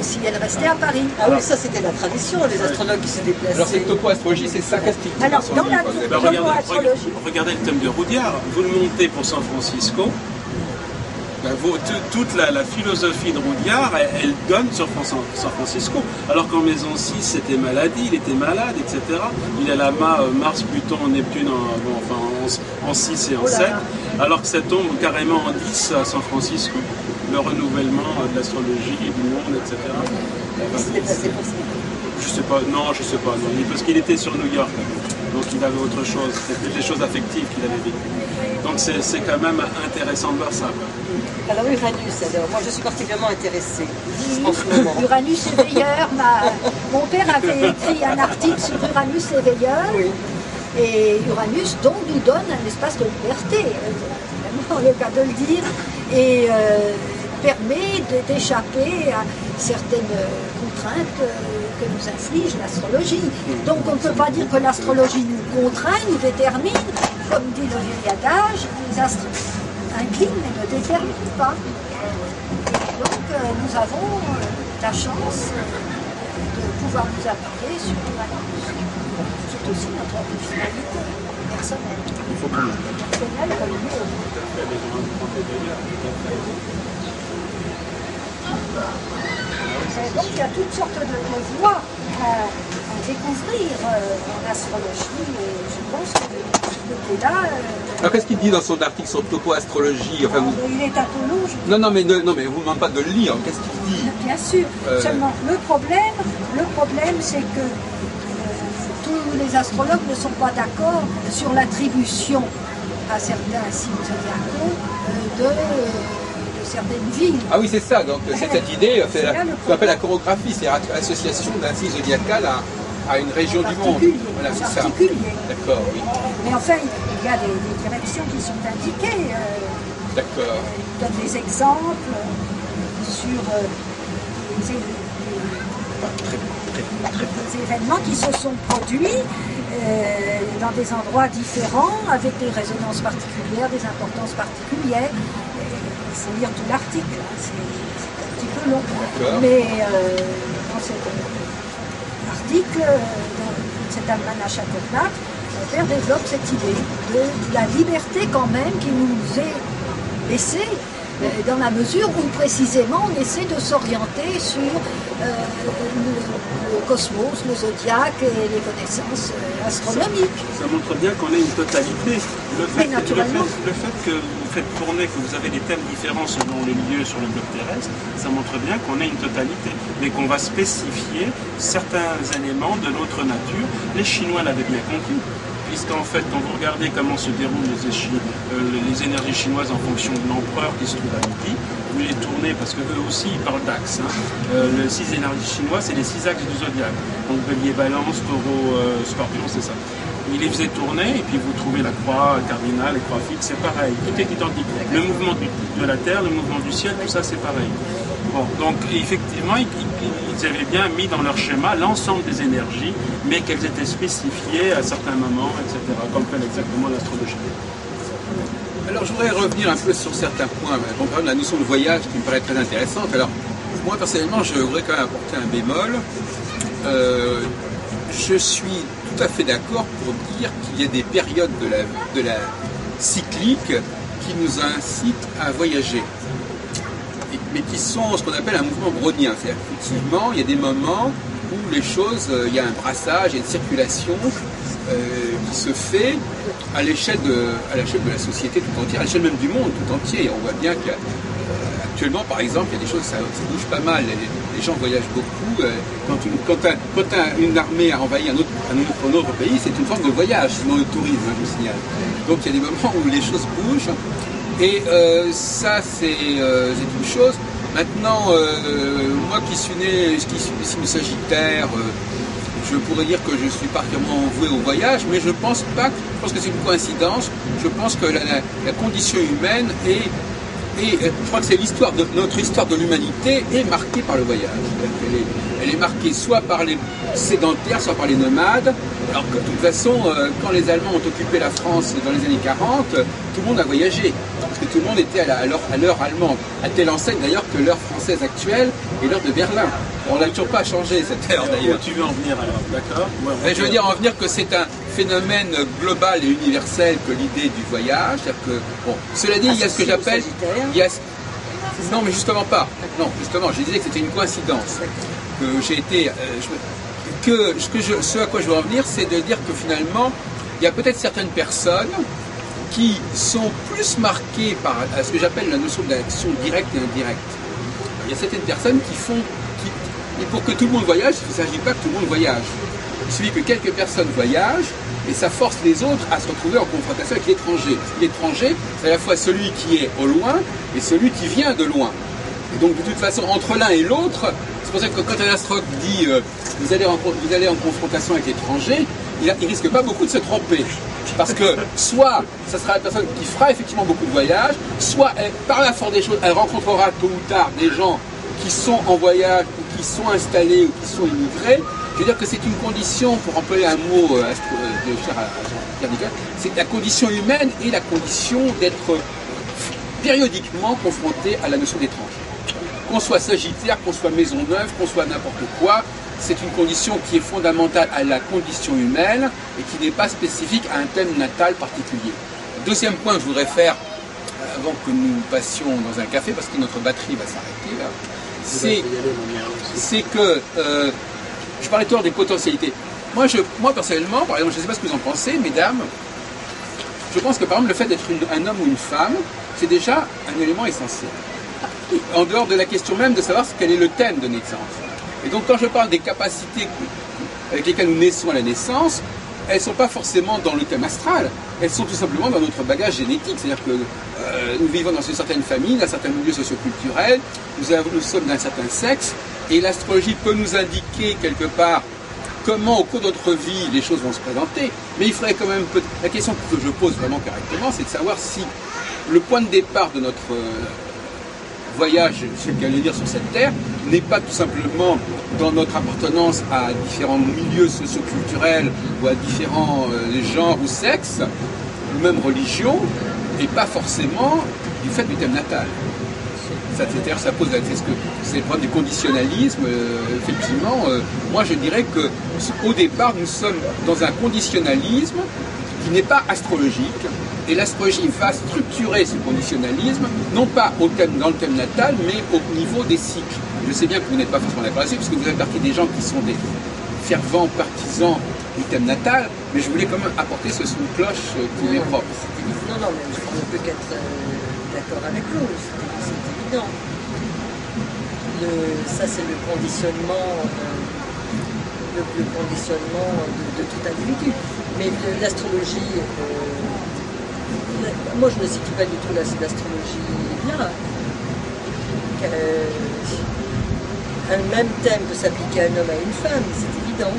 Si elle restait à Paris. Ah oui, ça c'était la tradition, les astrologues qui se déplaçaient. Alors cette topo-astrologie, c'est ça qu'est-ce qu'il dit Alors, dans la topo-astrologie, regardez le thème de Roudiard, vous le montez pour San Francisco, ben, toute la philosophie de Roudiard, elle donne sur San Francisco. Alors qu'en maison 6, c'était maladie, il était malade, etc. Il a la Mars, Pluton, Neptune en 6 et en 7, alors que ça tombe carrément en 10 à San Francisco. Le renouvellement de l'astrologie, du monde, etc. C'était passé pour ça. Je sais pas, non, parce qu'il était sur New York, donc il avait autre chose, c'était des choses affectives qu'il avait vécues. Donc c'est quand même intéressant de voir ça. Quoi. Alors Uranus, moi je suis particulièrement intéressée en ce moment. Uranus éveilleur, mon père avait écrit un article sur Uranus éveilleur, et Uranus donc nous donne un espace de liberté, c'est vraiment le cas de le dire, et permet d'échapper à certaines contraintes que nous inflige l'astrologie. Donc on ne peut pas dire que l'astrologie nous contraint, nous détermine, comme dit le vieil adage, les astres inclinent mais ne déterminent pas. Et donc nous avons la chance de pouvoir nous appuyer sur Uranus. C'est aussi notre originalité personnelle. Il faut qu'on... Personnelle comme nous. Donc il y a toutes sortes de voies à découvrir en astrologie et je pense que là... Alors qu'est-ce qu'il dit dans son article sur topo-astrologie enfin, Il est un peu long. Non, mais je ne vous demande pas de le lire. Qu'est-ce qu'il dit? Bien sûr. Seulement, le problème c'est que tous les astrologues ne sont pas d'accord sur l'attribution à certains signes zodiacaux de certaines villes. Ah oui, c'est ça. Donc c'est cette idée, c'est là ce le qu'on appelle la chorographie, c'est l'association d'un signe zodiacal à une région du monde. Voilà, c'est ça. D'accord, oui. Mais enfin, il y a des directions qui sont indiquées. D'accord. Il donne des exemples sur des événements qui se sont produits dans des endroits différents, avec des résonances particulières, des importances particulières. Il faut lire tout l'article, hein, c'est un petit peu long. Mais dans cet article, dans cet almanach à Copenhague, mon père développe cette idée de la liberté quand même qui nous est laissée, dans la mesure où précisément on essaie de s'orienter sur le cosmos, le zodiaque et les connaissances astronomiques. Ça montre bien qu'on a une totalité. Le fait que vous faites tourner, que vous avez des thèmes différents selon les lieux sur le globe terrestre, ça montre bien qu'on a une totalité, mais qu'on va spécifier certains éléments de notre nature. Les Chinois l'avaient bien compris, puisqu'en fait, quand vous regardez comment se déroulent les énergies chinoises en fonction de l'empereur qui se trouve à midi, vous les tournez, parce que eux aussi ils parlent d'axes. Les 6 énergies chinoises, c'est les 6 axes du zodiaque. Donc Bélier, Balance, Taureau, Scorpion, c'est ça. Il les faisait tourner, et puis vous trouvez la croix cardinale, les croix fixes, c'est pareil, tout est identique. Le mouvement de la Terre, le mouvement du ciel, tout ça c'est pareil. Bon, donc effectivement, ils avaient bien mis dans leur schéma l'ensemble des énergies, mais qu'elles étaient spécifiées à certains moments, etc., comme fait exactement l'astrologie. Alors je voudrais revenir un peu sur certains points, par exemple la notion de voyage qui me paraît très intéressante. Alors moi personnellement je voudrais quand même apporter un bémol. Je suis tout à fait d'accord pour dire qu'il y a des périodes de la cyclique qui nous incitent à voyager, mais qui sont ce qu'on appelle un mouvement brownien. C'est-à-dire qu'effectivement, il y a des moments où les choses, il y a un brassage, il y a une circulation qui se fait à l'échelle de la société tout entière, à l'échelle même du monde tout entier. Et on voit bien qu'actuellement, par exemple, il y a des choses, ça bouge pas mal. Les gens voyagent beaucoup. Quand une armée a envahi un autre pays, c'est une forme de voyage, sinon le tourisme, je vous signale. Donc il y a des moments où les choses bougent. Et ça, c'est une chose. Maintenant, moi qui suis né, qui suis signe Sagittaire, je pourrais dire que je suis particulièrement voué au voyage, mais je pense pas. Je pense que c'est une coïncidence. Je pense que la condition humaine je crois que c'est notre histoire de l'humanité est marquée par le voyage. Elle est marquée soit par les sédentaires, soit par les nomades. Alors que de toute façon, quand les Allemands ont occupé la France dans les années 40, tout le monde a voyagé. Parce que tout le monde était à l'heure allemande. À telle enseigne d'ailleurs que l'heure française actuelle est l'heure de Berlin. On n'a toujours pas changé cette heure d'ailleurs. Tu veux en venir alors, d'accord? Ouais, je veux dire en venir que c'est un phénomène global et universel que l'idée du voyage. Que, bon, cela dit, il y a ce que j'appelle... Non, mais justement pas. Non, justement, je disais que c'était une coïncidence. Que j'ai été... ce à quoi je veux en venir, c'est de dire que finalement, il y a peut-être certaines personnes qui sont plus marquées par ce que j'appelle la notion d'action directe et indirecte. Il y a certaines personnes et pour que tout le monde voyage, il ne s'agit pas que tout le monde voyage. Il suffit que quelques personnes voyagent et ça force les autres à se retrouver en confrontation avec l'étranger. L'étranger, c'est à la fois celui qui est au loin et celui qui vient de loin. Et donc de toute façon, entre l'un et l'autre, c'est pour ça que quand un astrologue dit vous allez en confrontation avec l'étranger, il risque pas beaucoup de se tromper. Parce que soit ça sera la personne qui fera effectivement beaucoup de voyages, soit par la force des choses, elle rencontrera tôt ou tard des gens qui sont en voyage ou qui sont installés ou qui sont immigrés. Je veux dire que c'est une condition, pour employer un mot de cher à Pierre Nicolas, c'est la condition humaine et la condition d'être périodiquement confronté à la notion d'étranger. Qu'on soit Sagittaire, qu'on soit Maisonneuve, qu'on soit n'importe quoi, c'est une condition qui est fondamentale à la condition humaine et qui n'est pas spécifique à un thème natal particulier. Deuxième point que je voudrais faire, avant que nous passions dans un café, parce que notre batterie va s'arrêter là, c'est que je parlais tout à l'heure des potentialités. Moi personnellement, par exemple, je ne sais pas ce que vous en pensez, mesdames, je pense que par exemple le fait d'être un homme ou une femme, c'est déjà un élément essentiel. En dehors de la question même de savoir quel est le thème de naissance. Et donc quand je parle des capacités avec lesquelles nous naissons à la naissance, elles ne sont pas forcément dans le thème astral, elles sont tout simplement dans notre bagage génétique. C'est-à-dire que nous vivons dans une certaine famille, dans un certain milieu socioculturel, nous sommes d'un certain sexe, et l'astrologie peut nous indiquer quelque part comment au cours de notre vie les choses vont se présenter. Mais il faudrait quand même... La question que je pose vraiment correctement, c'est de savoir si le point de départ de notre voyage, ce qu'elle veut dire sur cette terre, n'est pas tout simplement dans notre appartenance à différents milieux socioculturels ou à différents genres ou sexes, ou même religions, et pas forcément du fait du thème natal. C'est-à-dire, ça pose c'est le problème du conditionnalisme. Effectivement, moi je dirais que au départ, nous sommes dans un conditionnalisme qui n'est pas astrologique, et l'astrologie va structurer ce conditionnalisme, non pas dans le thème natal, mais au niveau des cycles. Je sais bien que vous n'êtes pas forcément d'accord là-dessus, parce que vous faites partie des gens qui sont des fervents partisans du thème natal, mais je voulais quand même apporter ce son de cloche qui m'est propre. Non, mais je ne peux qu'être d'accord avec vous, c'est évident. Ça, c'est le conditionnement, le conditionnement de tout individu. Mais l'astrologie, moi je ne situe pas du tout l'astrologie là. Un même thème peut s'appliquer à un homme et à une femme, c'est évident.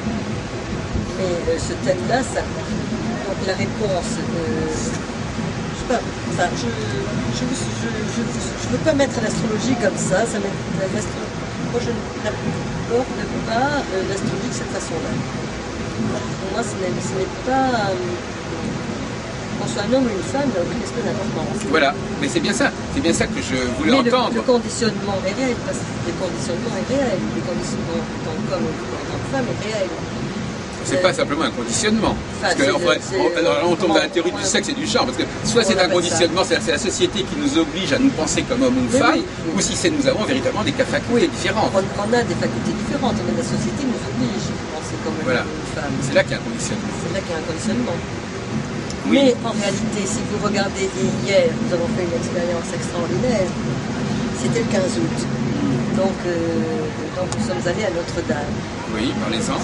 Mais ce thème-là, donc la réponse, je sais pas, enfin, je veux pas mettre l'astrologie comme ça. Moi, je n'aborde pas l'astrologie de cette façon-là. Pour moi, ce n'est pas... qu'on soit un homme ou une femme, il n'y a aucune espèce d'importance. Voilà, mais c'est bien ça que je voulais entendre. Le conditionnement est réel, parce que le conditionnement est réel. Le conditionnement en tant qu'homme ou en tant que femme est réel. C'est pas simplement un conditionnement. Parce que alors on tombe dans la théorie du sexe et du genre, parce que soit c'est un conditionnement, c'est la société qui nous oblige à nous penser comme homme ou femme, ou si nous avons véritablement des facultés différentes. On a des facultés différentes, mais la société nous oblige à penser comme homme ou une femme. C'est là qu'il y a un conditionnement. C'est là qu'il y a un conditionnement. Oui. Mais en réalité, si vous regardez, hier, nous avons fait une expérience extraordinaire, c'était le 15 août. Donc nous sommes allés à Notre-Dame. Oui, parlez-en.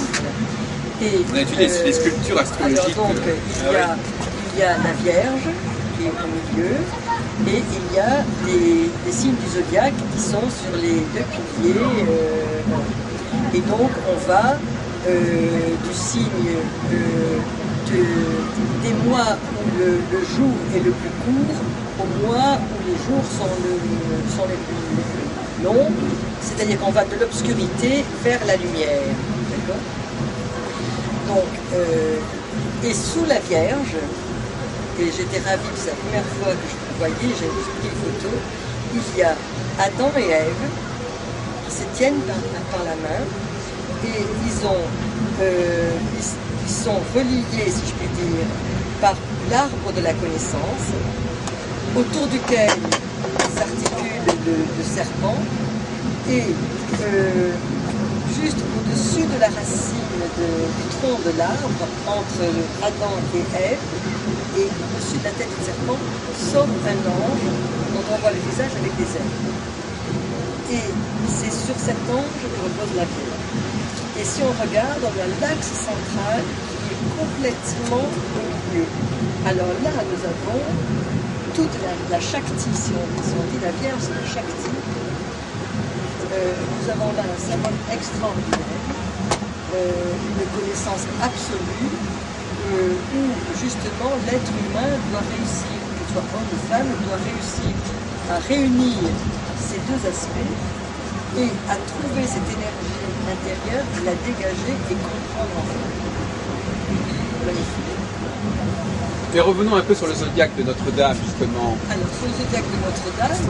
Et, on a étudié les sculptures astrologiques. Alors donc, il y a la Vierge qui est au milieu, et il y a les signes du zodiaque qui sont sur les deux piliers. Et donc, on va du signe des mois où le jour est le plus court au mois où les jours sont les plus longs. C'est-à-dire qu'on va de l'obscurité vers la lumière. D'accord ? Donc, et sous la Vierge, et j'étais ravie, c'est la première fois que je le voyais, j'ai pris une photo, il y a Adam et Ève qui se tiennent par la main, et ils sont reliés, si je puis dire, par l'arbre de la connaissance, autour duquel s'articule le serpent, et juste au-dessus de la racine du tronc de l'arbre, entre Adam et Ève, et au-dessus de la tête du serpent, sort un ange dont on voit le visage avec des ailes. Et c'est sur cet ange que repose la Vierge. Et si on regarde, on a l'axe central qui est complètement au milieu. Alors là, nous avons toute la Shakti, si on dit la Vierge, c'est la Shakti. Nous avons là un symbole extraordinaire, une connaissance absolue, où justement l'être humain doit réussir, qu'il soit homme ou femme, doit réussir à réunir ces deux aspects et à trouver cette énergie intérieure, la dégager et comprendre enfin. Magnifique. Et revenons un peu sur le zodiaque de Notre-Dame, justement. Alors, sur le zodiaque de Notre-Dame,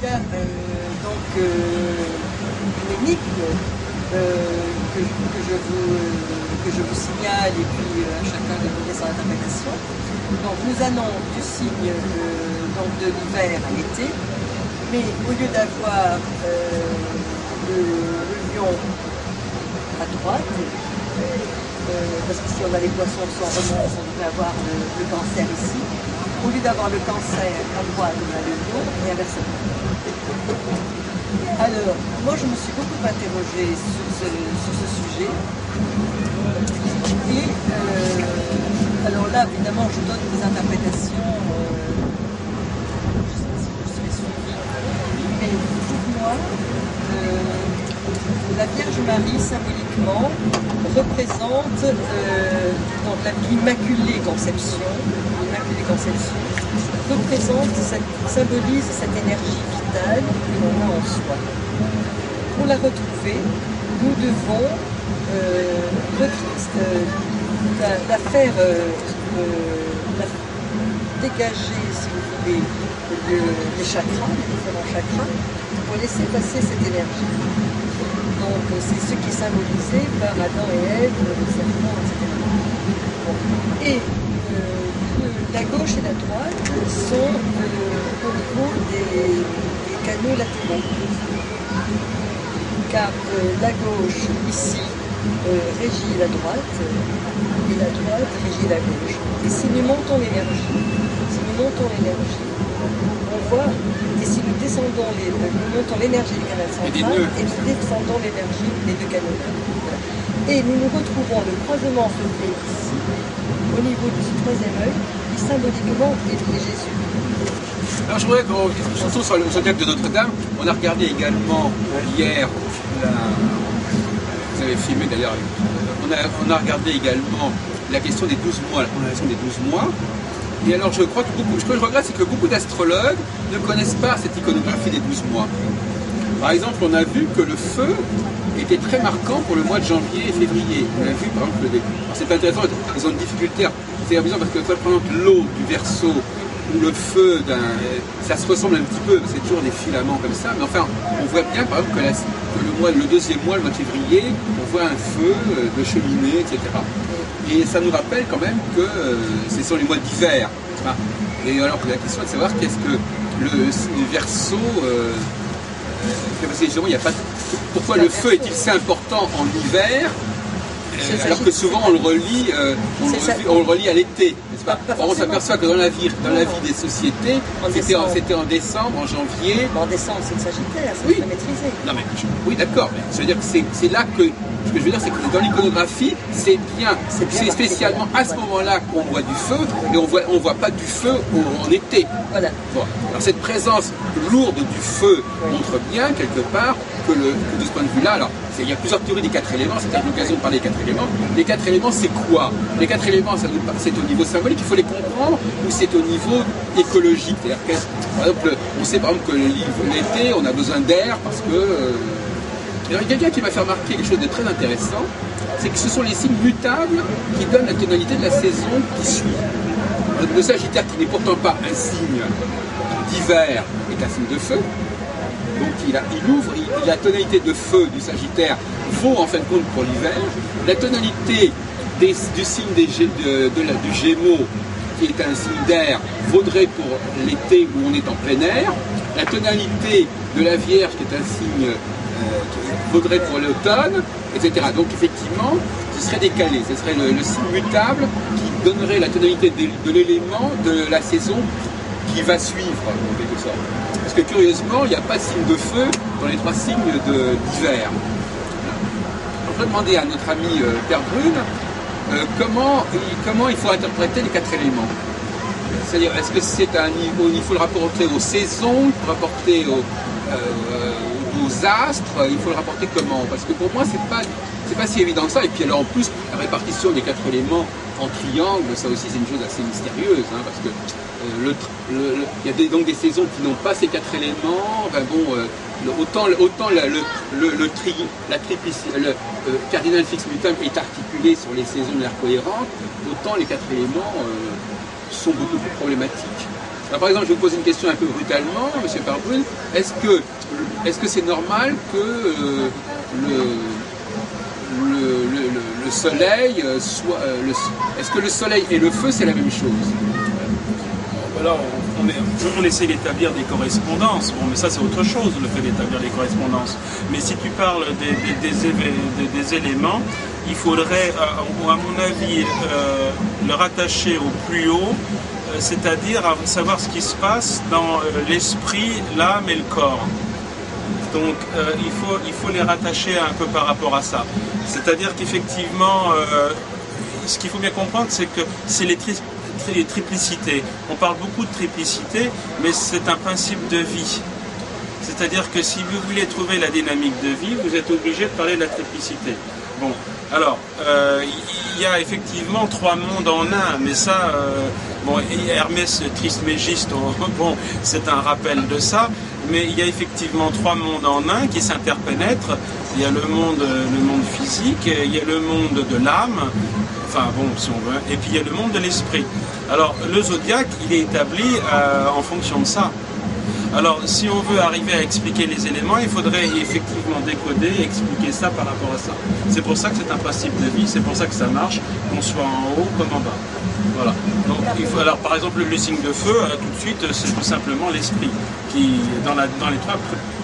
il y a donc une énigme que je vous signale, et puis à chacun de donner son interprétation. Donc, nous allons du signe donc de l'hiver à l'été, mais au lieu d'avoir le lion à droite, parce que si on a les poissons sans remonte, on devrait avoir le cancer ici. Au lieu d'avoir le cancer à droite, on a le lion, et inversement. Alors, moi je me suis beaucoup interrogée sur ce sujet. Et alors là, évidemment, je donne des interprétations. Je sais pas si je suis suivie. Mais pour moi, la Vierge Marie, symboliquement, représente donc l'Immaculée Conception. L'Immaculée Conception symbolise cette énergie vitale que l'on a en soi. Pour la retrouver, nous devons la faire dégager, si vous voulez, les chakras, les différents chakras, pour laisser passer cette énergie. Donc c'est ce qui est symbolisé par Adam et Ève, le serpent, etc. Et la gauche et la droite sont au niveau des canaux latéraux. Car la gauche, ici, régit la droite, et la droite régit la gauche. Et si nous montons l'énergie, on voit, et si nous descendons, nous montons l'énergie du canal central, et nous descendons l'énergie des deux canaux. Et nous nous retrouvons, le croisement se fait ici, au niveau du troisième œil, qui symboliquement est Jésus. Alors je voudrais qu'on revienne surtout sur le thème de Notre-Dame. On a regardé également hier, vous avez filmé d'ailleurs, on a regardé également la question des 12 mois, la prolongation des 12 mois. Et alors je crois que ce que je regrette, c'est que beaucoup d'astrologues ne connaissent pas cette iconographie des 12 mois. Par exemple, on a vu que le feu était très marquant pour le mois de janvier et février. On a vu par exemple, c'est intéressant, ils ont une difficulté, c'est amusant parce que quand par exemple l'eau du Verseau ou le feu, ça se ressemble un petit peu, c'est toujours des filaments comme ça, mais enfin on voit bien par exemple que le deuxième mois, le mois de février, on voit un feu de cheminée, etc. Et ça nous rappelle quand même que ce sont les mois d'hiver. Et alors la question est de savoir qu'est-ce que le Verseau, parce que justement il n'y a pas. Pourquoi le feu est-il si important en hiver alors que souvent on le relie à l'été, n'est-ce pas? Or, on s'aperçoit que dans la vie des sociétés, c'était en décembre, en janvier. En décembre, c'est le Sagittaire, c'est oui. très maîtrisé. Non, mais, oui, d'accord, mais ça veut dire que c'est là que. Ce que je veux dire, c'est que dans l'iconographie, c'est spécialement à ce moment-là qu'on voit du feu, mais on voit pas du feu en été. Voilà. Bon. Alors cette présence lourde du feu montre bien quelque part que de ce point de vue-là, alors il y a plusieurs théories des 4 éléments, c'est l'occasion de parler des 4 éléments. Les 4 éléments, c'est quoi? Les 4 éléments, c'est au niveau symbolique, il faut les comprendre, ou c'est au niveau écologique. C'est-à-dire que, par exemple, on sait par exemple que l'été, on a besoin d'air parce que. Alors, il y a quelqu'un qui m'a fait remarquer quelque chose de très intéressant, c'est que ce sont les signes mutables qui donnent la tonalité de la saison qui suit. Le Sagittaire, qui n'est pourtant pas un signe d'hiver, est un signe de feu. Donc la tonalité de feu du Sagittaire vaut en fin de compte pour l'hiver. La tonalité du signe du Gémeaux, qui est un signe d'air, vaudrait pour l'été où on est en plein air. La tonalité de la Vierge, qui est un signe vaudrait pour l'automne, etc. Donc effectivement, ce serait décalé, ce serait le signe mutable qui donnerait la tonalité de l'élément de la saison qui va suivre, en quelque sorte. Parce que curieusement, il n'y a pas de signe de feu dans les 3 signes d'hiver. On peut demander à notre ami Père Brune comment il faut interpréter les 4 éléments. C'est-à-dire, est-ce que c'est il faut le rapporter aux saisons, il faut le rapporter aux astres, il faut le rapporter comment? Parce que pour moi, c'est pas si évident que ça. Et puis alors en plus, la répartition des 4 éléments en triangle, ça aussi c'est une chose assez mystérieuse, hein, parce que il y a donc des saisons qui n'ont pas ces 4 éléments. Ben bon, autant le cardinal fixe mutum est articulé sur les saisons de l'air cohérente, autant les 4 éléments sont beaucoup plus problématiques. Alors, par exemple, je vais vous poser une question un peu brutalement, M. Parbrune. Est-ce que c'est normal que le soleil soit... est-ce que le soleil et le feu, c'est la même chose? Alors, on essaie d'établir des correspondances. Bon, mais ça, c'est autre chose, le fait d'établir des correspondances. Mais si tu parles des éléments, il faudrait, à mon avis, le rattacher au plus haut, c'est-à-dire savoir ce qui se passe dans l'esprit, l'âme et le corps. Donc il faut les rattacher un peu par rapport à ça. C'est-à-dire qu'effectivement, ce qu'il faut bien comprendre, c'est que c'est les triplicités. On parle beaucoup de triplicité, mais c'est un principe de vie. C'est-à-dire que si vous voulez trouver la dynamique de vie, vous êtes obligé de parler de la triplicité. Bon, alors, il y a effectivement 3 mondes en un, mais ça, bon, Hermès Trismégiste, bon, c'est un rappel de ça, mais il y a effectivement 3 mondes en un qui s'interpénètrent. Il y a le monde physique, il y a le monde de l'âme, enfin bon, si on veut, et puis il y a le monde de l'esprit. Alors, le zodiaque, il est établi en fonction de ça. Alors, si on veut arriver à expliquer les éléments, il faudrait effectivement décoder et expliquer ça par rapport à ça. C'est pour ça que c'est un principe de vie, c'est pour ça que ça marche, qu'on soit en haut comme en bas. Voilà. Donc, alors, par exemple, le signe de feu, tout de suite, c'est tout simplement l'esprit, qui dans les 3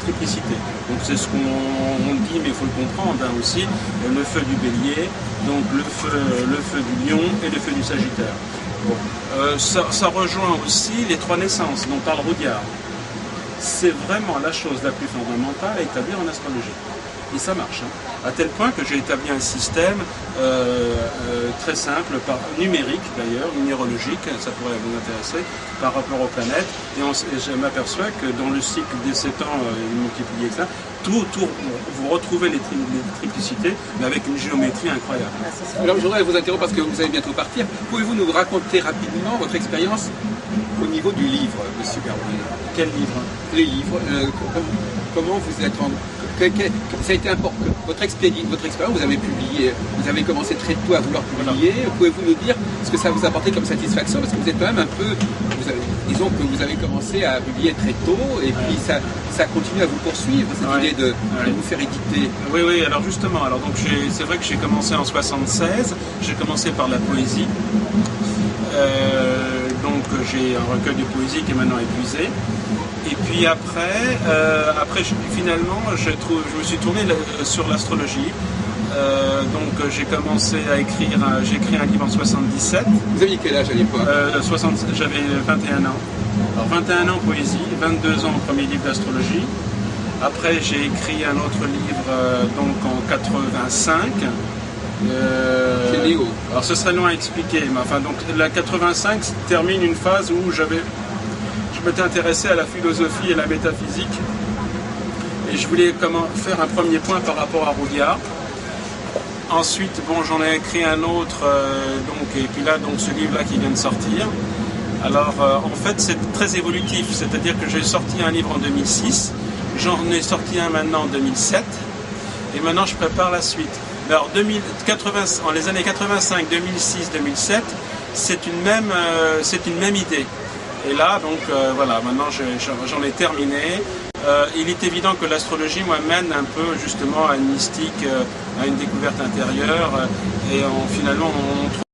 triplicités. Donc, c'est ce qu'on dit, mais il faut le comprendre aussi. Le feu du bélier, donc le feu du lion et le feu du sagittaire. Bon. Ça rejoint aussi les 3 naissances dont parle Roudiard. C'est vraiment la chose la plus fondamentale à établir en astrologie. Et ça marche. Hein. À tel point que j'ai établi un système très simple, numérique d'ailleurs, numérologique, ça pourrait vous intéresser, par rapport aux planètes. Et je m'aperçois que dans le cycle des 7 ans multiplié avec ça, vous retrouvez les triplicités, mais avec une géométrie incroyable. Alors je voudrais vous interrompre parce que vous allez bientôt partir. Pouvez-vous nous raconter rapidement votre expérience au niveau du livre, monsieur Garouin? Quel livre? Les livres. Comment vous êtes rendu? Ça a été important. Votre expérience, vous avez publié, vous avez commencé très tôt à vouloir publier. Voilà. Pouvez-vous nous dire ce que ça vous a apporté comme satisfaction? Parce que vous êtes quand même un peu, disons que vous avez commencé à publier très tôt et puis ça continue à vous poursuivre, cette idée de vous faire éditer. Oui, oui, alors justement, c'est vrai que j'ai commencé en 76, j'ai commencé par la poésie. Donc j'ai un recueil de poésie qui est maintenant épuisé. Et puis après finalement, je me suis tourné sur l'astrologie. Donc j'ai commencé à écrire, j'ai écrit un livre en 77. Vous aviez quel âge à l'époque? J'avais 21 ans. Alors 21 ans poésie, 22 ans premier livre d'astrologie. Après j'ai écrit un autre livre donc en 85. C'est Léo. Alors ce serait loin à expliquer, mais enfin donc la 85 termine une phase où je m'étais intéressé à la philosophie et la métaphysique et je voulais faire un premier point par rapport à Roudiard. Ensuite, bon, j'en ai écrit un autre, et puis là, donc ce livre-là qui vient de sortir. Alors, en fait, c'est très évolutif, c'est-à-dire que j'ai sorti un livre en 2006, j'en ai sorti un maintenant en 2007, et maintenant je prépare la suite. Alors, en les années 85, 2006, 2007, c'est une même idée. Et là, donc, voilà, maintenant j'en ai terminé. Il est évident que l'astrologie, moi, mène un peu justement à une mystique, à une découverte intérieure, et finalement, on trouve